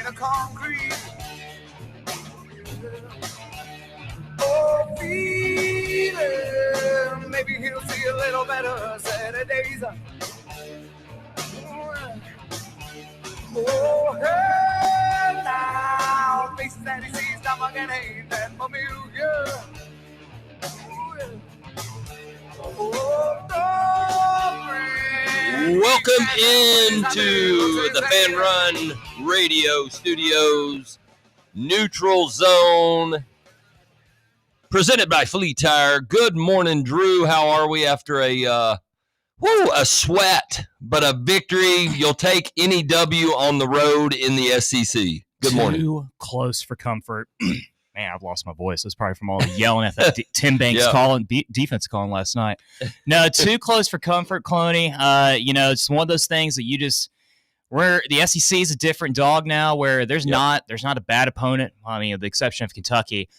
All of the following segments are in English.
made of concrete. Oh, feeling, maybe he'll see a little better Saturdays. Oh, hey, now, faces that he sees, now again ain't that familiar. Welcome into the Fan Run Radio Studios, Neutral Zone, presented by Fleet Tire. Good morning, Drew. How are we after a sweat, but a victory? You'll take any W on the road in the SEC. Good morning. Too close for comfort. Man, I've lost my voice. It's probably from all the yelling at that Tim Banks calling, defense calling last night. No, too close for comfort, Cloney. It's one of those things that where the SEC is a different dog now, where there's not a bad opponent. I mean, with the exception of Kentucky.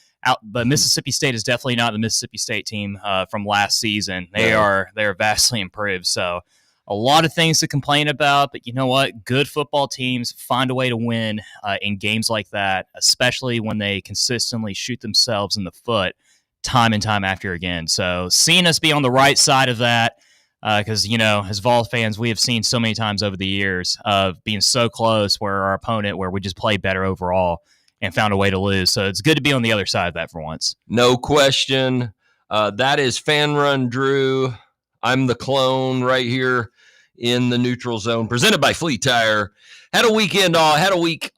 But Mississippi State is definitely not the Mississippi State team from last season. They are vastly improved. So a lot of things to complain about, but you know what? Good football teams find a way to win in games like that, especially when they consistently shoot themselves in the foot time and time after again. So seeing us be on the right side of that, because, as Vols fans, we have seen so many times over the years of being so close where our opponent, where we just play better overall and found a way to lose. So it's good to be on the other side of that for once. No question. That is Fan Run Drew. I'm the clone right here in the Neutral Zone, presented by Fleet Tire. Had a week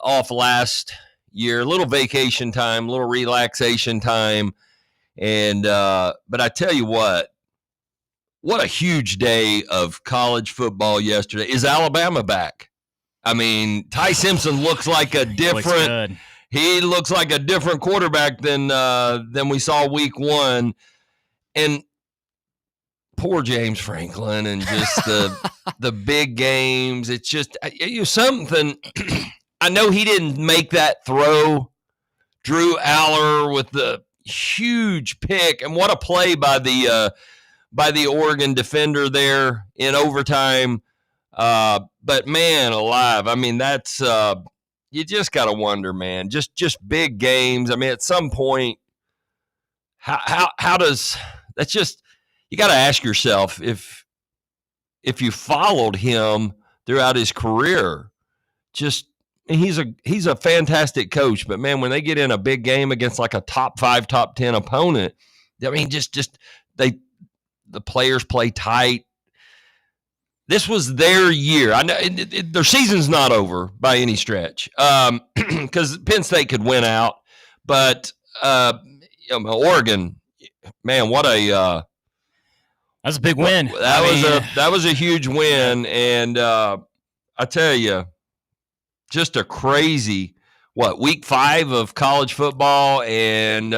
off last year, a little vacation time, a little relaxation time. And but I tell you what a huge day of college football yesterday. Is Alabama back? I mean, Ty Simpson looks like a different he looks like a different quarterback than we saw week one. And poor James Franklin and just the big games. It's just something. I know he didn't make that throw. Drew Aller with the huge pick, and what a play by the Oregon defender there in overtime. But man alive, I mean, that's you just got to wonder, man. Just big games. I mean, at some point, how does that's just. You got to ask yourself if you followed him throughout his career. Just he's a fantastic coach, but man, when they get in a big game against like a top 5, top 10 opponent, I mean, the players play tight. This was their year. I know their season's not over by any stretch, because Penn State could win out, but Oregon, man, what a that's a big win. That was a huge win, and I tell you, just a crazy week 5 of college football, and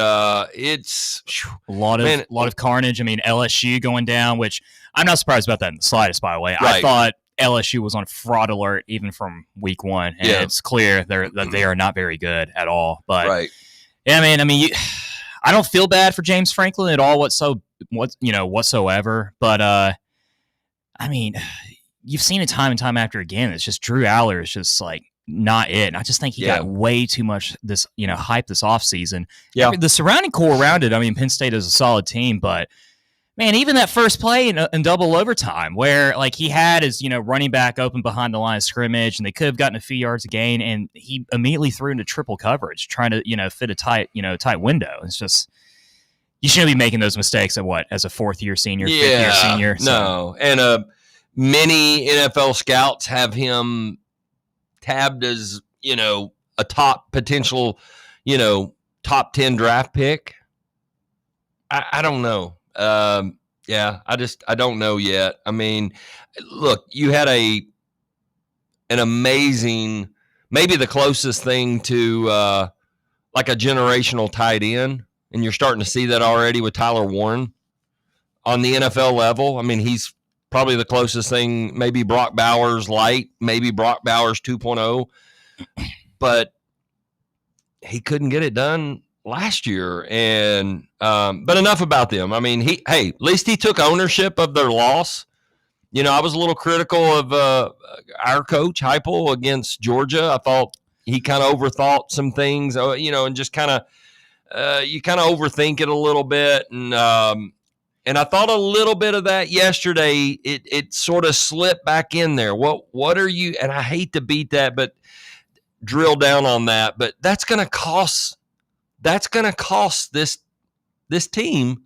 it's a lot of carnage. I mean, LSU going down, which I'm not surprised about that in the slightest. By the way, right. I thought LSU was on fraud alert even from week 1, and it's clear that they are not very good at all. But right. Yeah, I mean, I don't feel bad for James Franklin at all whatsoever. But I mean, you've seen it time and time after again. It's just Drew Aller is just like not it. And I just think he got way too much hype this offseason. Yeah. The surrounding core around it, I mean, Penn State is a solid team, but man, even that first play in double overtime where like he had his, running back open behind the line of scrimmage and they could have gotten a few yards of gain, and he immediately threw into triple coverage trying to, fit a tight window. It's just, you shouldn't be making those mistakes as a fourth-year senior, fifth-year senior. So. No, and many NFL scouts have him tabbed as, a top potential, top 10 draft pick. I don't know. I don't know yet. I mean, look, you had an amazing, maybe the closest thing to like a generational tight end. And you're starting to see that already with Tyler Warren on the NFL level. I mean, he's probably the closest thing, maybe Brock Bowers light, maybe Brock Bowers 2.0. But he couldn't get it done last year. And but enough about them. I mean, at least he took ownership of their loss. I was a little critical of our coach, Heupel, against Georgia. I thought, he kind of overthought some things, and just kind of you kind of overthink it a little bit, and I thought a little bit of that yesterday. It sort of slipped back in there. What are you? And I hate to beat that, but drill down on that. But that's going to cost. That's going to cost this team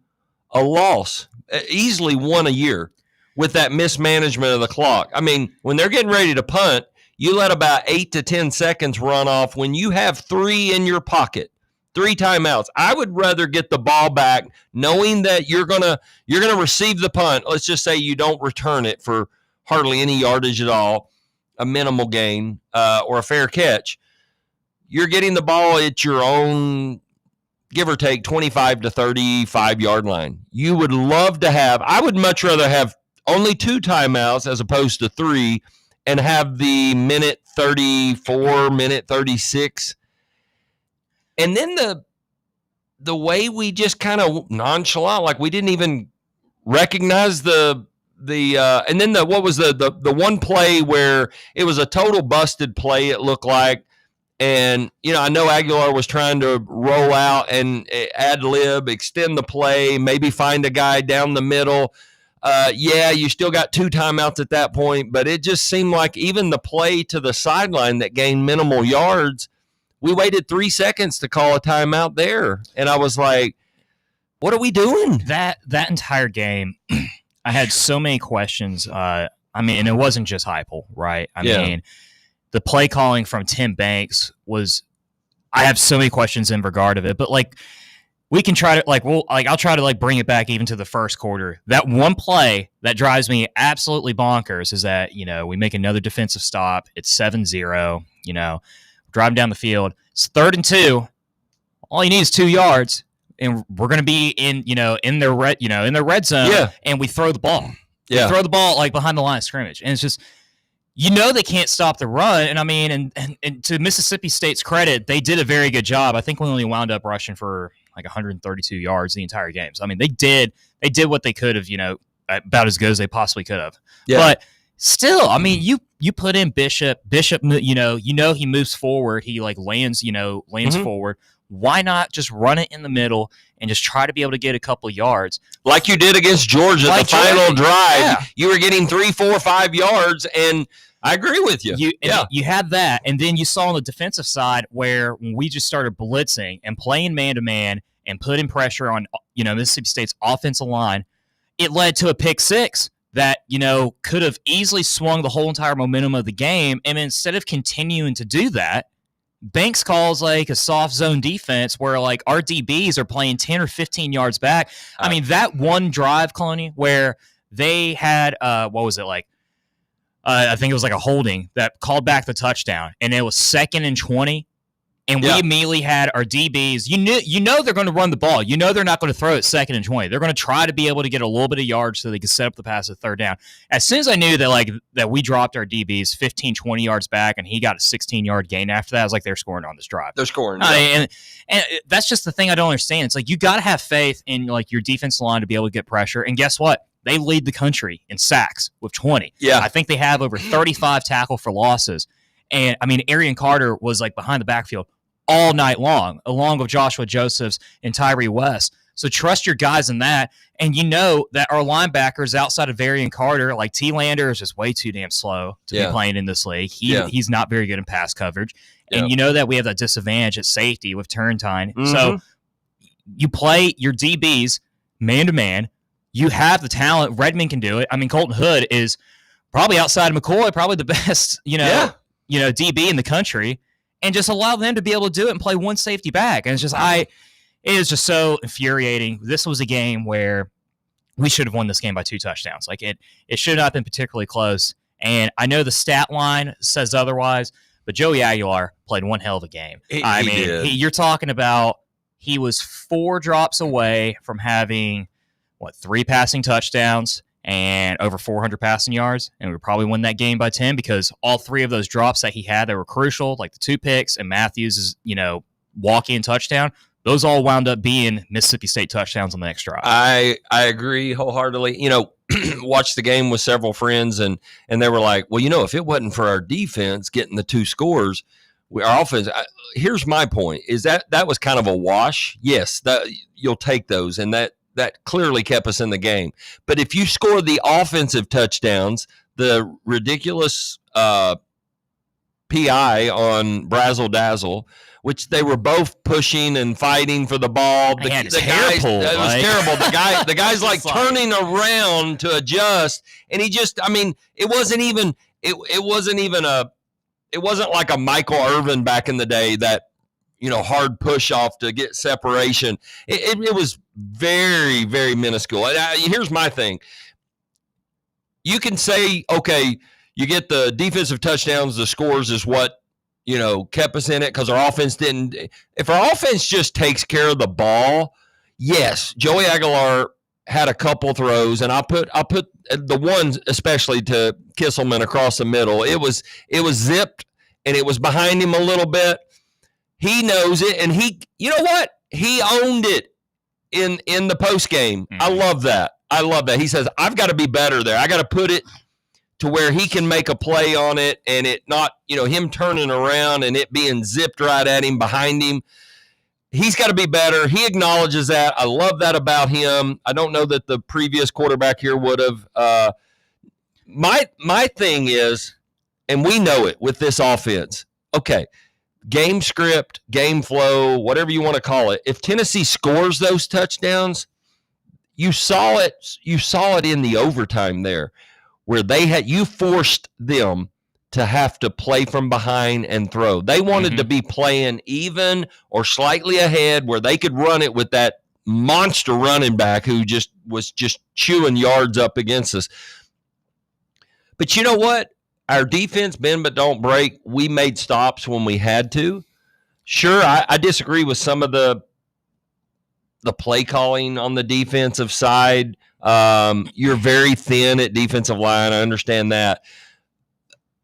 a loss, easily one a year, with that mismanagement of the clock. I mean, when they're getting ready to punt, you let about 8 to 10 seconds run off when you have 3 in your pocket, 3 timeouts. I would rather get the ball back knowing that you're gonna receive the punt. Let's just say you don't return it for hardly any yardage at all, a minimal gain, or a fair catch. You're getting the ball at your own, give or take, 25 to 35 yard line. You would love to I would much rather have only 2 timeouts as opposed to 3, and have the minute 34, minute 36. And then the way we just kind of nonchalant, like we didn't even recognize and then what was the one play where it was a total busted play, it looked like. And, I know Aguilar was trying to roll out and ad lib, extend the play, maybe find a guy down the middle. You still got 2 timeouts at that point, but it just seemed like even the play to the sideline that gained minimal yards, we waited 3 seconds to call a timeout there. And I was like, what are we doing? That entire game, I had so many questions. And it wasn't just Heupel, right? I mean, the play calling from Tim Banks I have so many questions in regard of it, but we can try to I'll try to bring it back even to the first quarter. That one play that drives me absolutely bonkers is that, we make another defensive stop. It's 7-0, driving down the field. It's 3rd and 2. All you need is 2 yards, and we're going to be in their red zone. Yeah. And we throw the ball. Yeah. We throw the ball behind the line of scrimmage. And it's just, they can't stop the run. And I mean, and to Mississippi State's credit, they did a very good job. I think we only wound up rushing for 132 yards the entire game. So I mean, they did what they could have, about as good as they possibly could have. Yeah. But still, I mean, you put in Bishop, he moves forward, he lands forward. Why not just run it in the middle and just try to be able to get a couple yards? Like you did against Georgia, the final drive. Yeah. You were getting 3, 4, 5 yards, and I agree with you. You had that, and then you saw on the defensive side where when we just started blitzing and playing man-to-man and putting pressure on Mississippi State's offensive line, it led to a pick 6 that could have easily swung the whole entire momentum of the game. And instead of continuing to do that, Banks calls a soft zone defense where our DBs are playing 10 or 15 yards back. I mean, that one drive, Clooney, where they had what was it like? I think it was a holding that called back the touchdown, and it was 2nd and 20. And we immediately had our DBs. You know they're going to run the ball. They're not going to throw it 2nd and 20. They're going to try to be able to get a little bit of yards so they can set up the pass at 3rd down. As soon as I knew that we dropped our DBs 15, 20 yards back, and he got a 16-yard gain after that, I was like, they're scoring on this drive. They're scoring. And that's just the thing I don't understand. It's you got to have faith in your defense line to be able to get pressure. And guess what? They lead the country in sacks with 20. Yeah. I think they have over 35 tackle for losses. And, I mean, Arian Carter was, behind the backfield all night long, along with Joshua Josephs and Tyree West. So trust your guys in that. And that our linebackers outside of Arian Carter, T. Lander, is just way too damn slow to be playing in this league. He's not very good in pass coverage. And that we have that disadvantage at safety with Turrentine. Mm-hmm. So you play your DBs man-to-man. You have the talent. Redmond can do it. I mean, Colton Hood is probably outside of McCoy, probably the best, DB in the country, and just allow them to be able to do it and play one safety back. And it's just, it is just so infuriating. This was a game where we should have won this game by 2 touchdowns. It should not have been particularly close. And I know the stat line says otherwise, but Joey Aguilar played one hell of a game. You're talking about, he was 4 drops away from having 3 passing touchdowns and over 400 passing yards, and we probably win that game by 10 because all 3 of those drops that he had that were crucial, like the 2 picks and Matthews' walk-in touchdown, those all wound up being Mississippi State touchdowns on the next drive. I agree wholeheartedly. Watched the game with several friends, and they were like, well, if it wasn't for our defense getting the 2 scores, our offense. Here's my point: is that was kind of a wash. Yes, that you'll take those, and that clearly kept us in the game. But if you score the offensive touchdowns, the ridiculous PI on Brazzle Dazzle, which they were both pushing and fighting for the ball. The guys, that was terrible. The guy's like turning around to adjust, and he just, I mean, it wasn't like a Michael Irvin back in the day, that, hard push off to get separation. It was very, very minuscule. Here's my thing. You can say, okay, you get the defensive touchdowns, the scores is what, kept us in it, because our offense didn't. If our offense just takes care of the ball, yes, Joey Aguilar had a couple throws, and I'll put the one especially to Kisselman across the middle. It was zipped, and it was behind him a little bit. He knows it, and you know what? He owned it in the post game. I love that. He says, I've got to be better there. I got to put it to where he can make a play on it, and it not, him turning around and it being zipped right at him behind him. He's got to be better. He acknowledges that. I love that about him. I don't know that the previous quarterback here would have. My thing is, and we know it with this offense, okay, game script, game flow, whatever you want to call it. If Tennessee scores those touchdowns, you saw it in the overtime there, where you forced them to have to play from behind and throw. They wanted to be playing even or slightly ahead, where they could run it with that monster running back who was chewing yards up against us. But you know what? Our defense, bend but don't break. We made stops when we had to. Sure, I disagree with some of the play calling on the defensive side. You're very thin at defensive line. I understand that.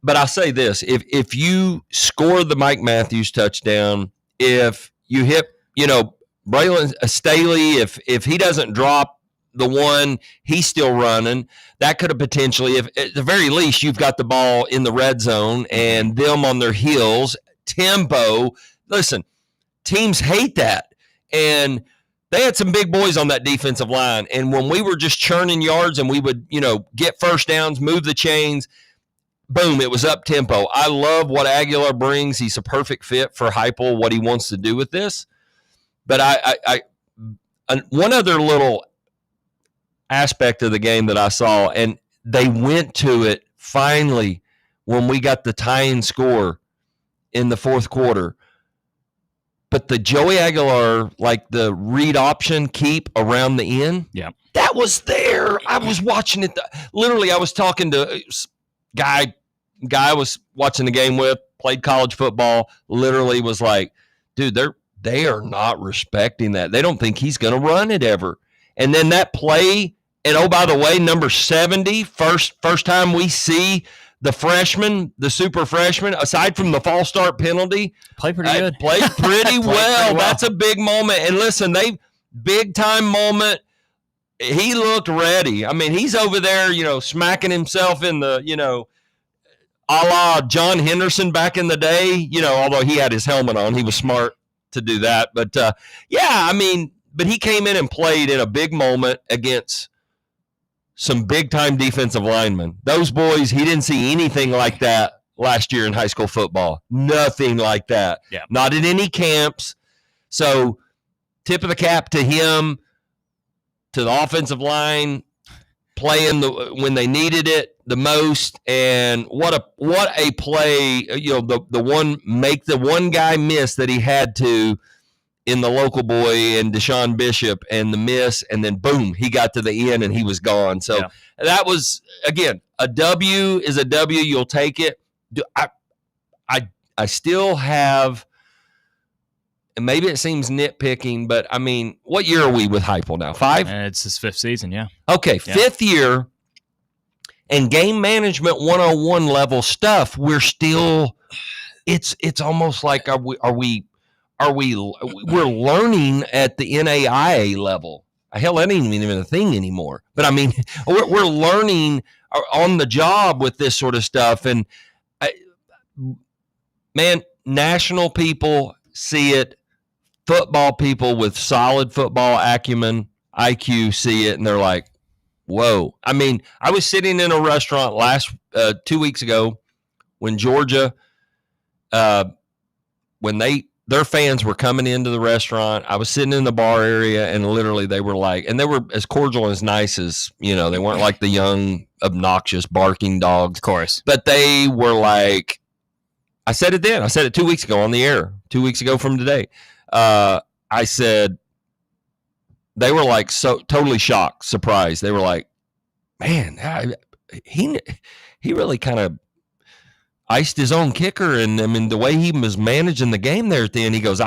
But I'll say this. If you score the Mike Matthews touchdown, if you hit, Braylon Staley, if he doesn't drop the one, he's still running. That could have potentially, if at the very least, you've got the ball in the red zone and them on their heels, tempo. Listen, teams hate that. And they had some big boys on that defensive line. And when we were just churning yards and we would, get first downs, move the chains, boom, it was up tempo. I love what Aguilar brings. He's a perfect fit for Heupel, what he wants to do with this. But I one other little aspect of the game that I saw, and they went to it finally when we got the tying score in the fourth quarter. But the Joey Aguilar, like the read option keep around the end, that was there. I was watching it. Literally, I was talking to guy I was watching the game with, played college football, literally was like, dude, they are not respecting that. They don't think he's going to run it ever. And then that play, and oh, by the way, number 70, first time we see the freshman, the super freshman, aside from the false start penalty, played pretty good. Played pretty well. That's a big moment. And listen, big time moment. He looked ready. I mean, he's over there, smacking himself in the, a la John Henderson back in the day, although he had his helmet on, he was smart to do that. But but he came in and played in a big moment against some big-time defensive linemen. Those boys, he didn't see anything like that last year in high school football. Nothing like that. Yeah. Not in any camps. So tip of the cap to him, to the offensive line, playing when they needed it the most. And what a play, the one guy miss that he had to in the local boy and Deshaun Bishop, and the miss, and then boom, he got to the end and he was gone. So that was, again, a W is a W. You'll take it. I still have, and maybe it seems nitpicking, but I mean, what year are we with Heupel now? 5? It's his 5th season, yeah. Okay, 5th year, and game management 101 level stuff. We're still, it's almost like we're learning at the NAIA level. Hell, that ain't even a thing anymore. But I mean, we're learning on the job with this sort of stuff. And man, national people see it. Football people with solid football acumen, IQ see it, and they're like, whoa. I mean, I was sitting in a restaurant 2 weeks ago when Georgia, when their fans were coming into the restaurant. I was sitting in the bar area, and literally they were like, and they were as cordial and as nice as, they weren't like the young, obnoxious, barking dogs. Of course. But they were like, I said it then. I said it 2 weeks ago on the air, 2 weeks ago from today. I said, they were like so totally shocked, surprised. They were like, man, he really kind of iced his own kicker. And I mean, the way he was managing the game there at the end, he goes,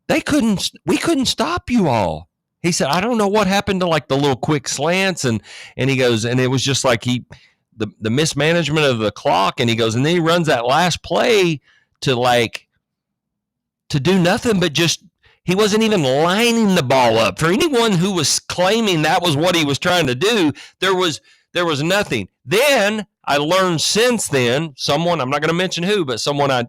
we couldn't stop you all. He said, I don't know what happened to like the little quick slants. And he goes, and it was just like the mismanagement of the clock. And he goes, and then he runs that last play to do nothing but just, he wasn't even lining the ball up. For anyone who was claiming that was what he was trying to do, there was nothing. Then I learned since then, someone, I'm not going to mention who, but someone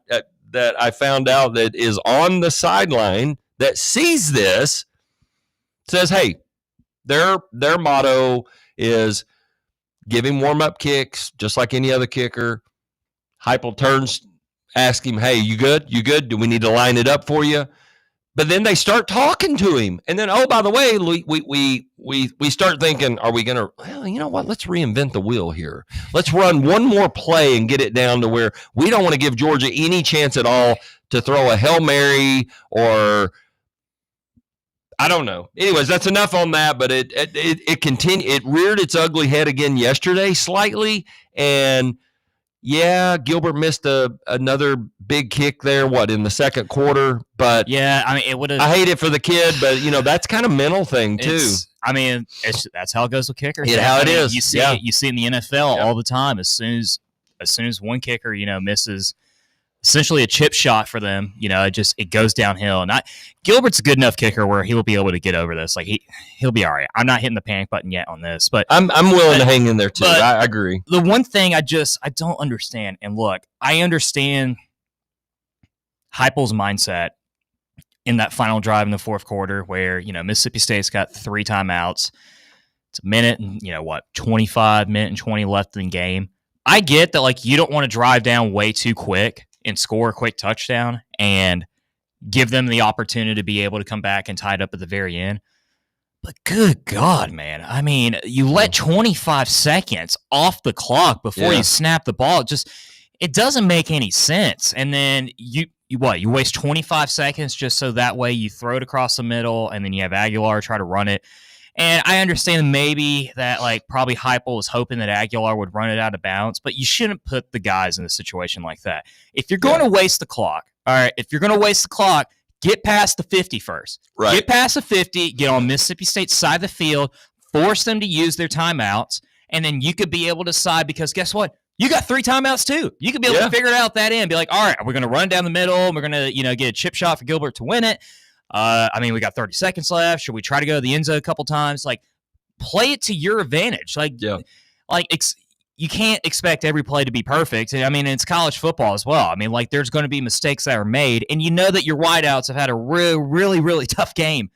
that I found out that is on the sideline that sees this says, hey, their motto is give him warm-up kicks just like any other kicker. Heupel turns, ask him, hey, you good? You good? Do we need to line it up for you? But then they start talking to him. And then, oh, by the way, we start thinking, are we going to, well, you know what? Let's reinvent the wheel here. Let's run one more play and get it down to where we don't want to give Georgia any chance at all to throw a Hail Mary or I don't know. Anyways, that's enough on that, but it continued. It reared its ugly head again yesterday slightly. And yeah, Gilbert missed another big kick there, in the second quarter? But yeah, I mean, it would have. I hate it for the kid, but that's kind of mental thing too. That's how it goes with kickers. Yeah, how it is. You see it. You see it in the NFL all the time. As soon as one kicker, misses essentially a chip shot for them, it goes downhill. And Gilbert's a good enough kicker where he will be able to get over this. Like he'll be all right. I'm not hitting the panic button yet on this, but I'm willing to hang in there too. I agree. The one thing I don't understand, and look, I understand Heupel's mindset in that final drive in the fourth quarter where, Mississippi State's got 3 timeouts. It's a minute and 25 minute and 20 left in the game. I get that you don't want to drive down way too quick and score a quick touchdown and give them the opportunity to be able to come back and tie it up at the very end. But good God, man. I mean, you let 25 seconds off the clock before you snap the ball. It doesn't make any sense. And then you waste 25 seconds just so that way you throw it across the middle and then you have Aguilar try to run it. And I understand maybe that probably Heupel was hoping that Aguilar would run it out of bounds, but you shouldn't put the guys in a situation like that. If you're going to waste the clock, all right, get past the 50 first. Right. Get past the 50, get on Mississippi State's side of the field, force them to use their timeouts, and then you could be able to decide because guess what? You got 3 timeouts too. You could be able to figure it out that end. Be like, all right, we're going to run down the middle. And we're going to, get a chip shot for Gilbert to win it. We got 30 seconds left. Should we try to go to the end zone a couple times? Play it to your advantage. You can't expect every play to be perfect. I mean, it's college football as well. I mean, there's going to be mistakes that are made, and that your wideouts have had a really, really tough game,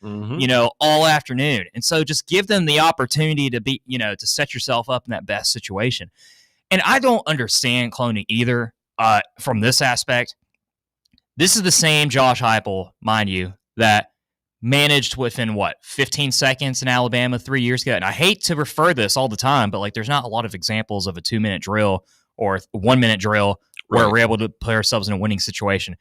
all afternoon. And so just give them the opportunity to be, to set yourself up in that best situation. And I don't understand cloning either from this aspect. This is the same Josh Heupel, mind you, that managed within 15 seconds in Alabama 3 years ago. And I hate to refer this all the time, but there's not a lot of examples of a 2-minute drill or 1-minute drill where we're able to put ourselves in a winning situation.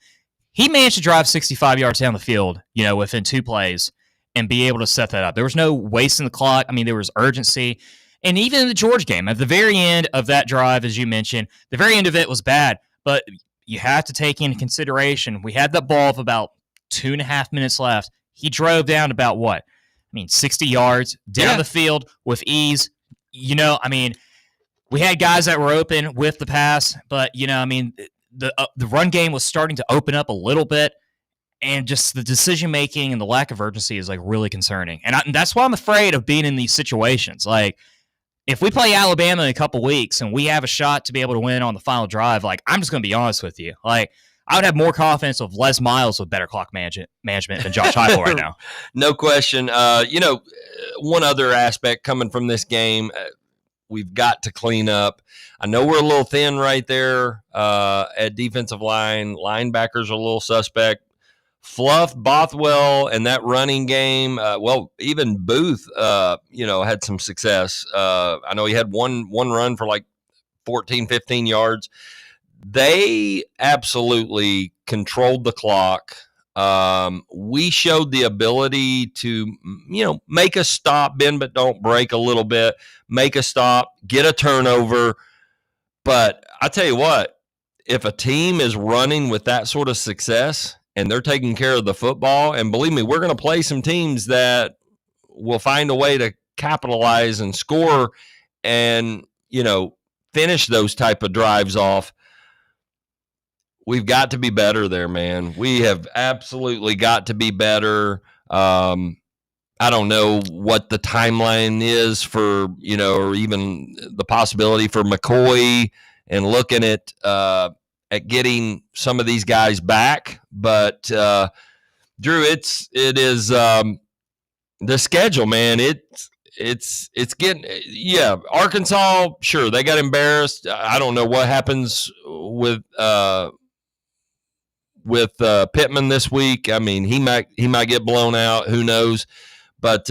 He managed to drive 65 yards down the field, within 2 plays and be able to set that up. There was no wasting the clock. I mean, there was urgency. And even in the Georgia game, at the very end of that drive, as you mentioned, the very end of it was bad, but you have to take into consideration, we had that ball of about 2.5 minutes left. He drove down about 60 yards down the field with ease. We had guys that were open with the pass, but the run game was starting to open up a little bit, and just the decision making and the lack of urgency is really concerning. And that's why I'm afraid of being in these situations. If we play Alabama in a couple weeks and we have a shot to be able to win on the final drive, I'm just going to be honest with you. I would have more confidence of Les Miles with better clock management than Josh Heupel right now. No question. One other aspect coming from this game, we've got to clean up. I know we're a little thin right there at defensive line. Linebackers are a little suspect. Fluff, Bothwell, and that running game. Even Booth, had some success. I know he had one run for like 14, 15 yards. They absolutely controlled the clock. We showed the ability to, make a stop, bend but don't break a little bit, make a stop, get a turnover. But I tell you what, if a team is running with that sort of success and they're taking care of the football, and believe me, we're going to play some teams that will find a way to capitalize and score and, finish those type of drives off. We've got to be better there, man. We have absolutely got to be better. I don't know what the timeline is for, or even the possibility for McCoy and looking at getting some of these guys back. But Drew, it is the schedule, man. It's getting, Arkansas, sure, they got embarrassed. I don't know what happens with Pittman this week. I mean, he might get blown out. Who knows? But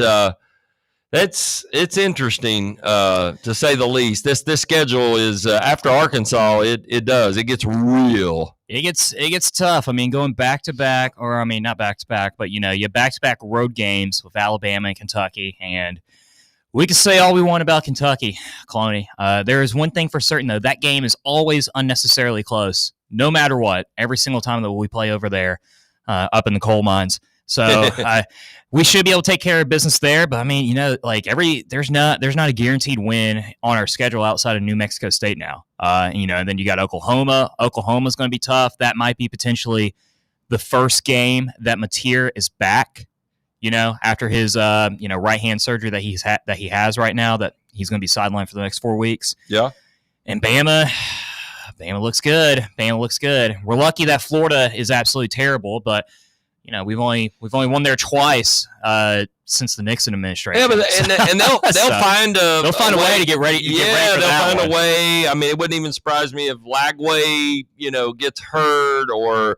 it's interesting to say the least. This schedule is after Arkansas. It gets real. It gets tough. I mean, going back to back, not back to back, but you have back to back road games with Alabama and Kentucky, and we can say all we want about Kentucky, Cloney. There is one thing for certain, though. That game is always unnecessarily close, no matter what, every single time that we play over there up in the coal mines. So we should be able to take care of business there. But, I mean, there's not a guaranteed win on our schedule outside of New Mexico State now. And then you got Oklahoma. Oklahoma's going to be tough. That might be potentially the first game that Mateer is back. After his right hand surgery that he has right now, that he's going to be sidelined for the next 4 weeks. Yeah. And Bama looks good. We're lucky that Florida is absolutely terrible, but we've only won there twice since the Nixon administration. Yeah, but they'll find a way to get ready. They'll find a way. I mean, it wouldn't even surprise me if Lagway gets hurt or.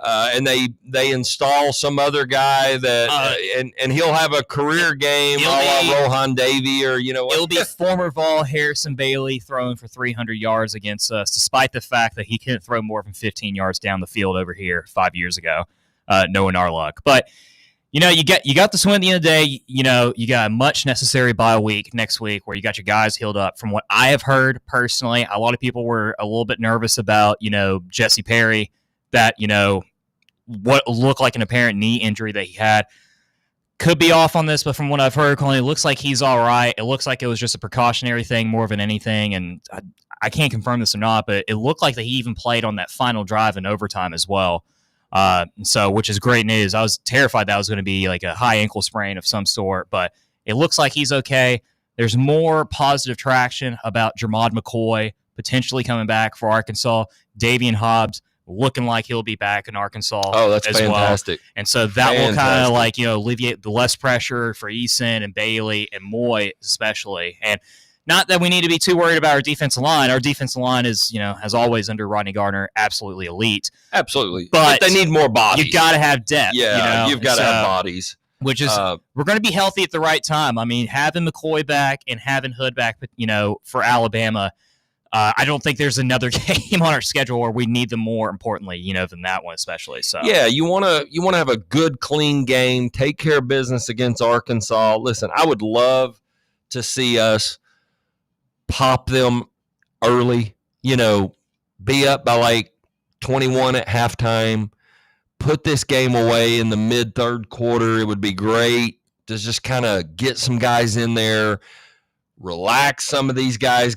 And they install some other guy that and he'll have a career game a la Rohan Davey or It'll be former Vol Harrison Bailey throwing for 300 yards against us, despite the fact that he couldn't throw more than 15 yards down the field over here 5 years ago, knowing our luck. But you got this win at the end of the day. You got a much necessary bye week next week where you got your guys healed up. From what I have heard personally, a lot of people were a little bit nervous about Jesse Perry, that what looked like an apparent knee injury that he had. Could be off on this, but from what I've heard, Colin, it looks like he's all right. It looks like it was just a precautionary thing more than anything, and I can't confirm this or not, but it looked like that he even played on that final drive in overtime as well. Which is great news. I was terrified that was going to be like a high ankle sprain of some sort, but it looks like he's okay. There's more positive traction about Jermod McCoy potentially coming back for Arkansas. Davian Hobbs looking like he'll be back in Arkansas. Oh, that's as fantastic. Well. And so that will kind of alleviate the less pressure for Eason and Bailey and Moy especially. And not that we need to be too worried about our defensive line. Our defensive line is, as always under Rodney Gardner, absolutely elite. Absolutely. But they need more bodies. You've got to have depth. Yeah, you've got to have bodies. Which is, we're going to be healthy at the right time. I mean, having McCoy back and having Hood back, for Alabama, I don't think there's another game on our schedule where we need them more importantly, than that one especially. So yeah, you want to have a good, clean game, take care of business against Arkansas. Listen, I would love to see us pop them early, be up by like 21 at halftime, put this game away in the mid-third quarter. It would be great to just kind of get some guys in there, relax some of these guys,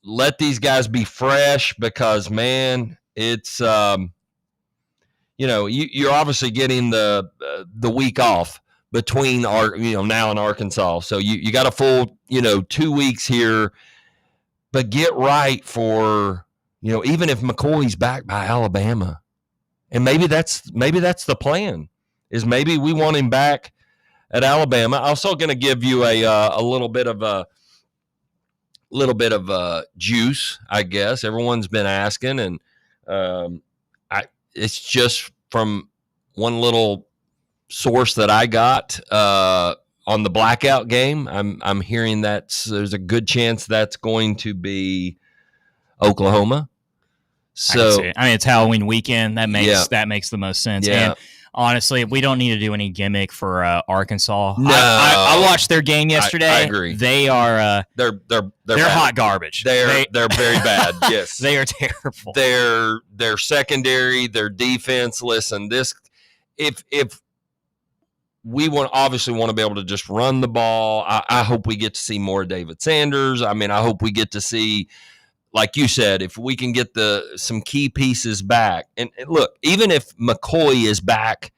let these guys be fresh because, man, it's, you're obviously getting the week off between now and Arkansas. So you got a full, 2 weeks here, but get right for, even if McCoy's back by Alabama, and maybe that's the plan, is maybe we want him back at Alabama. I'm also going to give you a little bit of juice, I guess. Everyone's been asking, and it's just from one little source that I got on the blackout game. I'm hearing that there's a good chance that's going to be Oklahoma. So it's Halloween weekend. That makes the most sense. Yeah. And honestly, we don't need to do any gimmick for Arkansas. No, I watched their game yesterday. I agree. They are they're hot garbage. They're very bad. Yes, they are terrible. Their secondary, their defense. Listen, if we obviously want to be able to just run the ball. I hope we get to see more David Sanders. I hope we get to see, like you said, if we can get some key pieces back. And look, even if McCoy is back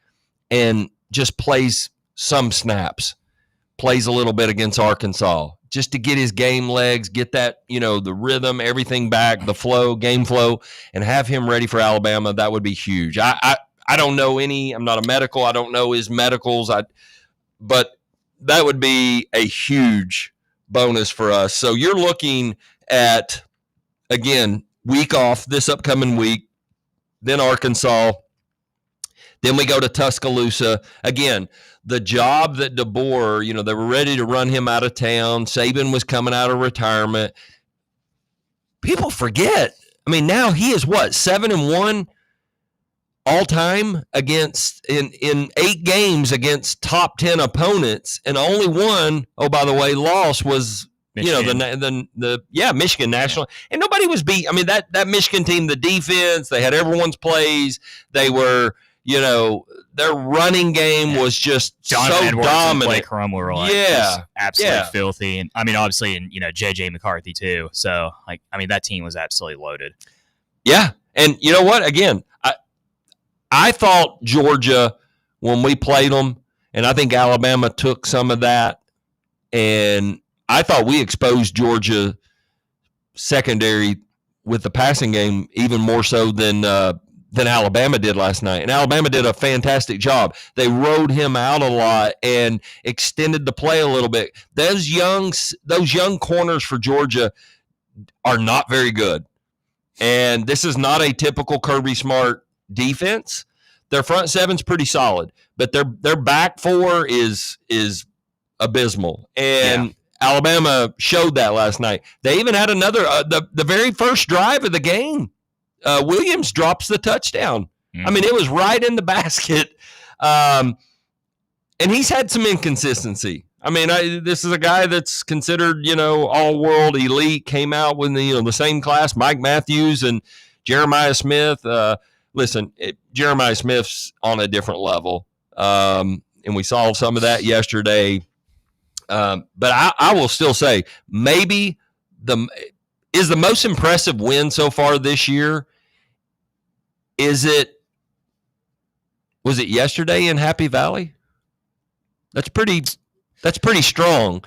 and just plays some snaps, plays a little bit against Arkansas, just to get his game legs, get that, the rhythm, everything back, the flow, game flow, and have him ready for Alabama, that would be huge. I don't know I'm not a medical. I don't know his medicals. But that would be a huge bonus for us. So you're looking at, again, week off this upcoming week, then Arkansas, then we go to Tuscaloosa. Again, the job that DeBoer, they were ready to run him out of town. Saban was coming out of retirement. People forget. Now he is 7-1 all time against in 8 games against top 10 opponents, and only one, oh, by the way, loss was Michigan. Michigan National, and nobody was beat. That Michigan team, the defense, they had everyone's plays. They were, their running game was just Jonathan so Edwards dominant. And Blake Crumb were absolutely filthy, and obviously, and JJ McCarthy too. So that team was absolutely loaded. Yeah, and you know what? Again, I thought Georgia, when we played them, and I think Alabama took some of that, and I thought we exposed Georgia secondary with the passing game even more so than Alabama did last night. And Alabama did a fantastic job. They rode him out a lot and extended the play a little bit. Those young corners for Georgia are not very good. And this is not a typical Kirby Smart defense. Their front seven's pretty solid, but their back four is abysmal. And Alabama showed that last night. They even had another the very first drive of the game. Williams drops the touchdown. Mm-hmm. It was right in the basket. And he's had some inconsistency. This is a guy that's considered, all-world elite, came out with the same class, Mike Matthews and Jeremiah Smith. Listen, Jeremiah Smith's on a different level, and we saw some of that yesterday. But I will still say maybe the most impressive win so far this year. Was it yesterday in Happy Valley? That's pretty strong.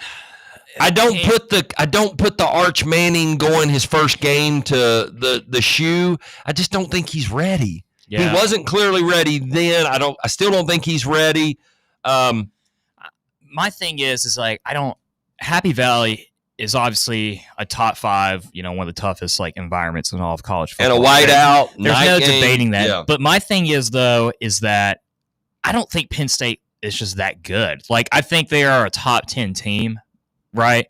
I don't put the Arch Manning going his first game to the shoe. I just don't think he's ready. Yeah. He wasn't clearly ready then. I still don't think he's ready. My thing is Happy Valley is obviously a top 5, one of the toughest environments in all of college football. And a whiteout. There's no debating that. Yeah. But my thing is that I don't think Penn State is just that good. I think they are a top 10 team. Right.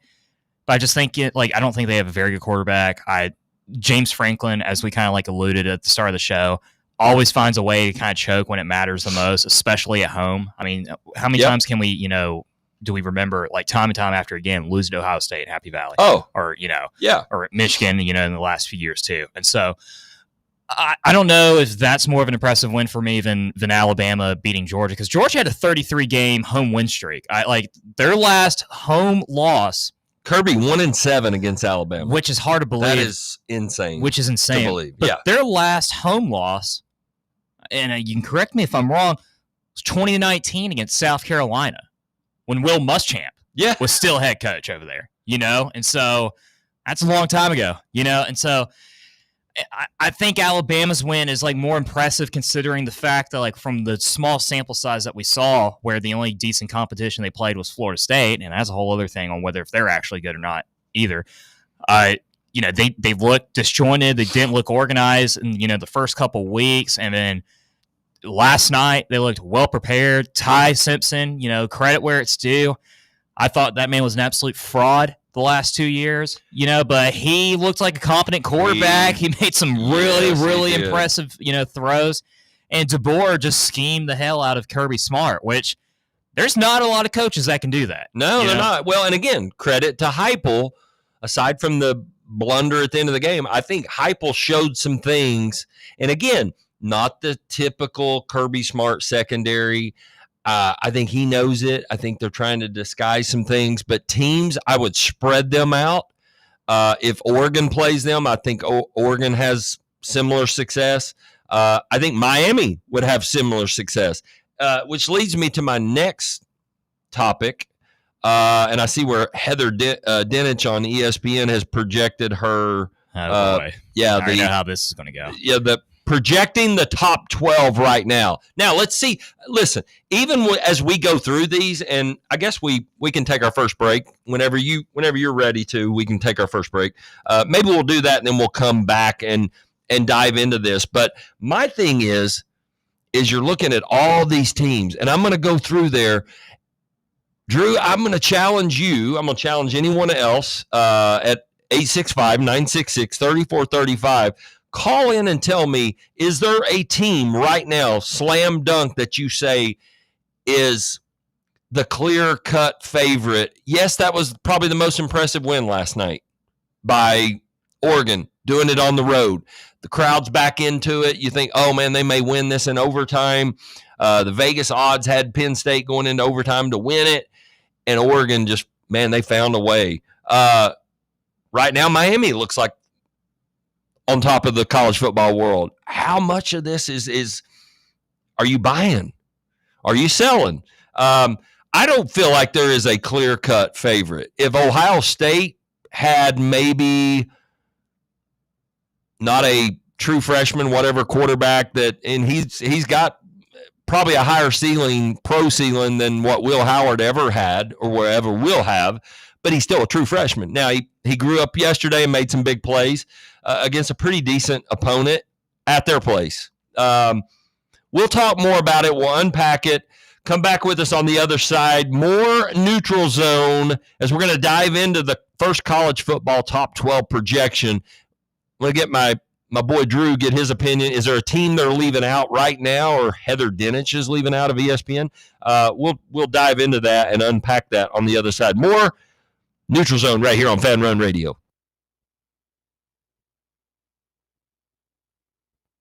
But I just think I don't think they have a very good quarterback. James Franklin, as we kind of alluded at the start of the show, always finds a way to kind of choke when it matters the most, especially at home. How many times can we, do we remember time and time after again losing to Ohio State and Happy Valley? Oh, or or at Michigan, in the last few years too. And so I don't know if that's more of an impressive win for me than Alabama beating Georgia, because Georgia had a 33-game home win streak. Their last home loss. Kirby 1-7 against Alabama, which is hard to believe. That is insane. Which is insane to believe. But their last home loss, and you can correct me if I'm wrong, was 2019 against South Carolina when Will Muschamp was still head coach over there. And so that's a long time ago. And so. I think Alabama's win is like more impressive considering the fact that like from the small sample size that we saw, where the only decent competition they played was Florida State, and that's a whole other thing on whether if they're actually good or not either. They looked disjointed. They didn't look organized in the first couple weeks, and then last night they looked well prepared. Ty Simpson, credit where it's due. I thought that man was an absolute fraud the last 2 years, but he looked like a competent quarterback. He made some really impressive, throws. And DeBoer just schemed the hell out of Kirby Smart, which there's not a lot of coaches that can do that. No, they're not. Well, and again, credit to Heupel. Aside from the blunder at the end of the game, I think Heupel showed some things. And again, not the typical Kirby Smart secondary. I think he knows it. I think they're trying to disguise some things. But teams, I would spread them out. If Oregon plays them, I think Oregon has similar success. I think Miami would have similar success, which leads me to my next topic. And I see where Heather Dinich on ESPN has projected her. Oh, boy. I know how this is going to go. Yeah, projecting the top 12 right now. Now, let's see. Listen, even as we go through these, and I guess we can take our first break whenever you're ready to. We can take our first break. Maybe we'll do that, and then we'll come back and dive into this. But my thing is you're looking at all these teams, and I'm going to go through there. Drew, I'm going to challenge you. I'm going to challenge anyone else at 865-966-3435. Call in and tell me, is there a team right now, slam dunk, that you say is the clear-cut favorite? Yes, that was probably the most impressive win last night by Oregon, doing it on the road. The crowd's back into it. You think, oh, man, they may win this in overtime. The Vegas odds had Penn State going into overtime to win it. And Oregon just, man, they found a way. Right now, Miami looks like on top of the college football world. How much of this is are you buying? Are you selling? I don't feel like there is a clear-cut favorite. If Ohio State had maybe not a true freshman, whatever quarterback and he's got probably a higher pro ceiling than what Will Howard ever had or wherever will have, but he's still a true freshman. Now, he grew up yesterday and made some big plays against a pretty decent opponent at their place. We'll talk more about it. We'll unpack it. Come back with us on the other side. More Neutral Zone as we're going to dive into the first college football top 12 projection. I'm going to get my boy Drew, get his opinion. Is there a team they're leaving out right now, or Heather Dinich is leaving out of ESPN? We'll dive into that and unpack that on the other side. More Neutral Zone right here on Fan Run Radio.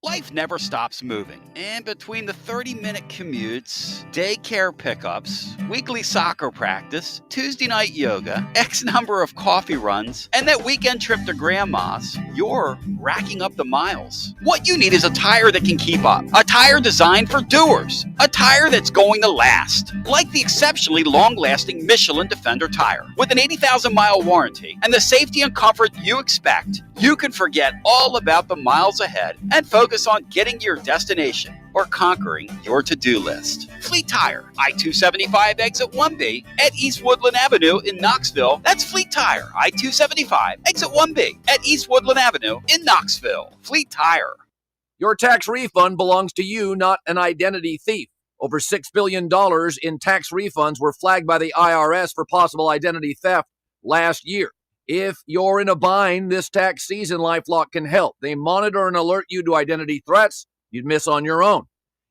Life never stops moving, and between the 30-minute commutes, daycare pickups, weekly soccer practice, Tuesday night yoga, X number of coffee runs, and that weekend trip to Grandma's, you're racking up the miles. What you need is a tire that can keep up, a tire designed for doers, a tire that's going to last, like the exceptionally long-lasting Michelin Defender tire. With an 80,000-mile warranty and the safety and comfort you expect, you can forget all about the miles ahead and focus on getting to your destination or conquering your to-do list. Fleet Tire, I-275 exit 1B at East Woodland Avenue in Knoxville. That's Fleet Tire, I-275 exit 1B at East Woodland Avenue in Knoxville. Fleet Tire. Your tax refund belongs to you, not an identity thief. Over $6 billion in tax refunds were flagged by the IRS for possible identity theft last year. If you're in a bind this tax season, LifeLock can help. They monitor and alert you to identity threats you'd miss on your own,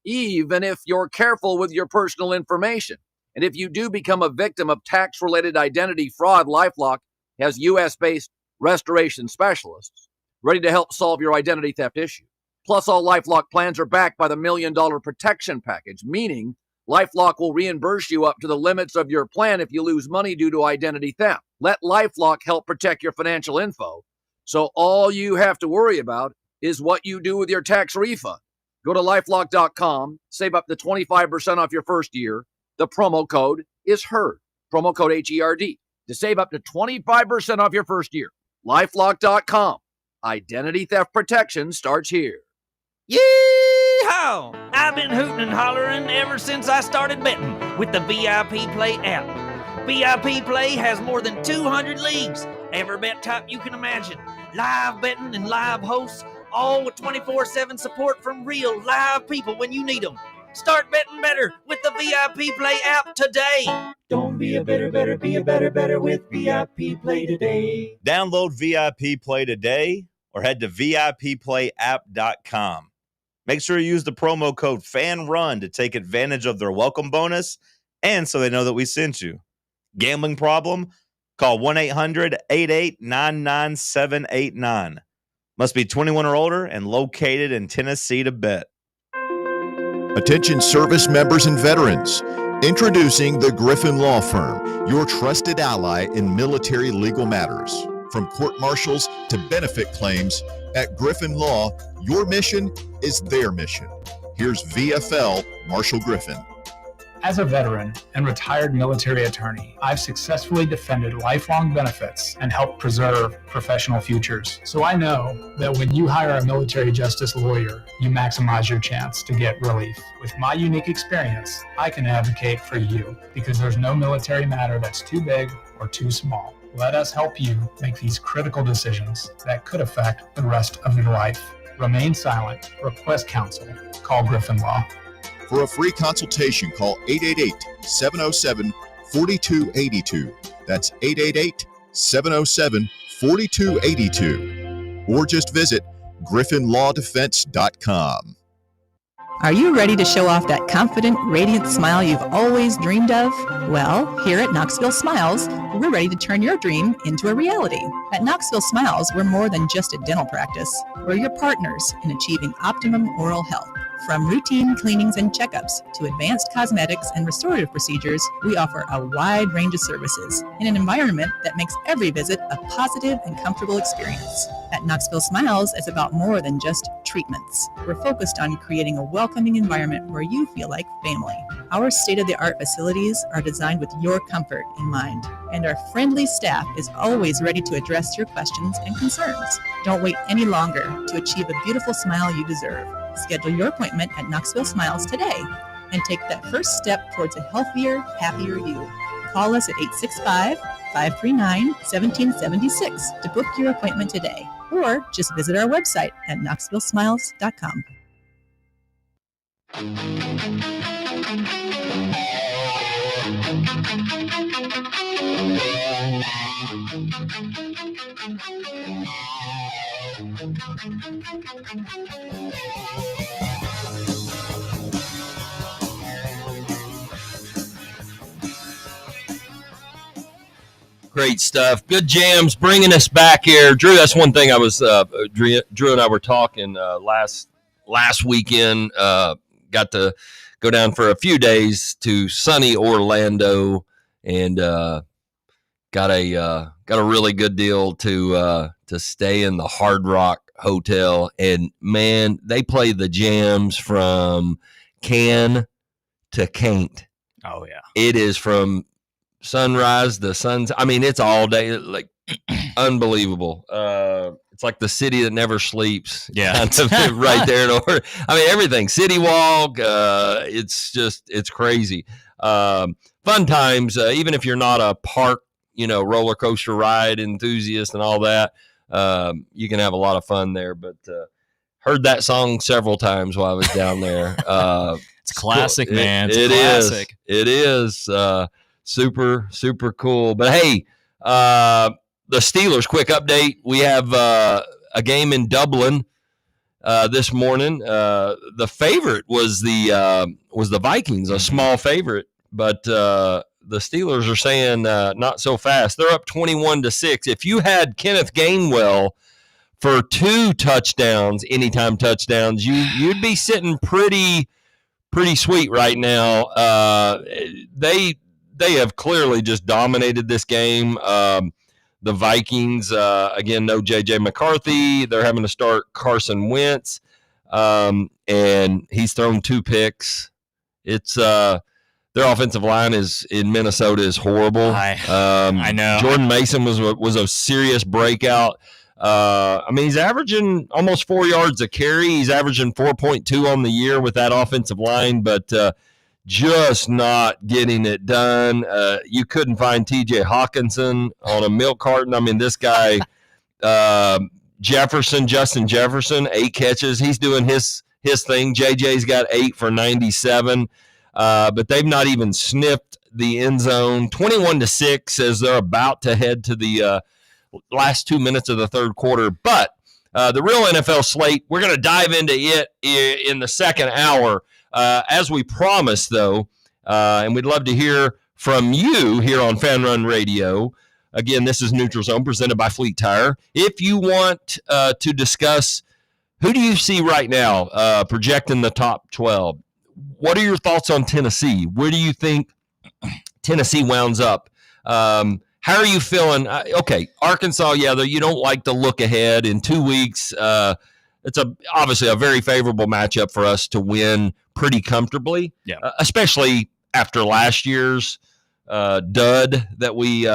even if you're careful with your personal information. And if you do become a victim of tax-related identity fraud, LifeLock has U.S.-based restoration specialists ready to help solve your identity theft issue. Plus, all LifeLock plans are backed by the $1 Million Protection Package, meaning LifeLock will reimburse you up to the limits of your plan if you lose money due to identity theft. Let LifeLock help protect your financial info, so all you have to worry about is what you do with your tax refund. Go to LifeLock.com, save up to 25% off your first year. The promo code is HERD, promo code HERD, to save up to 25% off your first year. LifeLock.com. Identity theft protection starts here. Yee-haw! I've been hooting and hollering ever since I started betting with the VIP Play app. VIP Play has more than 200 leagues, every bet type you can imagine, live betting and live hosts, all with 24/7 support from real live people when you need them. Start betting better with the VIP Play app today. Don't be a better, be a better with VIP Play today. Download VIP Play today or head to VIPPlayApp.com. Make sure you use the promo code FANRUN to take advantage of their welcome bonus and so they know that we sent you. Gambling problem? Call 1-800-8899-789. Must be 21 or older and located in Tennessee to bet. Attention service members and veterans. Introducing the Griffin Law Firm, your trusted ally in military legal matters. From court martials to benefit claims, at Griffin Law, your mission is their mission. Here's VFL Marshall Griffin. As a veteran and retired military attorney, I've successfully defended lifelong benefits and helped preserve professional futures. So I know that when you hire a military justice lawyer, you maximize your chance to get relief. With my unique experience, I can advocate for you because there's no military matter that's too big or too small. Let us help you make these critical decisions that could affect the rest of your life. Remain silent. Request counsel. Call Griffin Law. For a free consultation, call 888-707-4282. That's 888-707-4282. Or just visit griffinlawdefense.com. Are you ready to show off that confident, radiant smile you've always dreamed of? Well, here at Knoxville Smiles, we're ready to turn your dream into a reality. At Knoxville Smiles, we're more than just a dental practice. We're your partners in achieving optimum oral health. From routine cleanings and checkups to advanced cosmetics and restorative procedures, we offer a wide range of services in an environment that makes every visit a positive and comfortable experience. At Knoxville Smiles, it's about more than just treatments. We're focused on creating a welcoming environment where you feel like family. Our state-of-the-art facilities are designed with your comfort in mind, and our friendly staff is always ready to address your questions and concerns. Don't wait any longer to achieve a beautiful smile you deserve. Schedule your appointment at Knoxville Smiles today and take that first step towards a healthier, happier you. Call us at 865-539-1776 to book your appointment today, or just visit our website at knoxvillesmiles.com. Great stuff. Good jams bringing us back here. Drew, that's one thing I was, Drew and I were talking last weekend. Got to go down for a few days to sunny Orlando and got a really good deal to stay in the Hard Rock Hotel. And man, they play the jams from can to can't. Oh yeah. It is from sunrise to sunset. I mean, it's all day, like unbelievable. It's like the city that never sleeps. Yeah. Kind of right there in order. I mean, everything. City Walk. It's crazy. Fun times. Even if you're not a park, roller coaster ride enthusiast and all that, you can have a lot of fun there. But heard that song several times while I was down there. It's classic, man. It classic. It is. Super, super cool. But hey, the Steelers, quick update. We have a game in Dublin this morning. The favorite was the Vikings, a small favorite, but the Steelers are saying not so fast. They're up 21-6. If you had Kenneth Gainwell for 2 touchdowns, anytime touchdowns, you'd be sitting pretty sweet right now. They have clearly just dominated this game. The Vikings, again, no J.J. McCarthy. They're having to start Carson Wentz, and he's thrown 2 picks. It's their offensive line in Minnesota is horrible. I know. Jordan Mason was a serious breakout. I mean, he's averaging almost 4 yards a carry. He's averaging 4.2 on the year with that offensive line, but just not getting it done. You couldn't find TJ Hawkinson on a milk carton. I mean, this guy, Justin Jefferson, 8 catches. He's doing his thing. JJ's got 8 for 97, but they've not even sniffed the end zone. 21-6 as they're about to head to the last 2 minutes of the third quarter. But the real NFL slate, we're going to dive into it in the second hour. As we promised, though, and we'd love to hear from you here on Fan Run Radio. Again, this is Neutral Zone presented by Fleet Tire. If you want to discuss who do you see right now projecting the top 12, what are your thoughts on Tennessee? Where do you think Tennessee wounds up? How are you feeling? Okay, Arkansas, you don't like to look ahead. In 2 weeks, it's obviously a very favorable matchup for us to win pretty comfortably, especially after last year's dud that we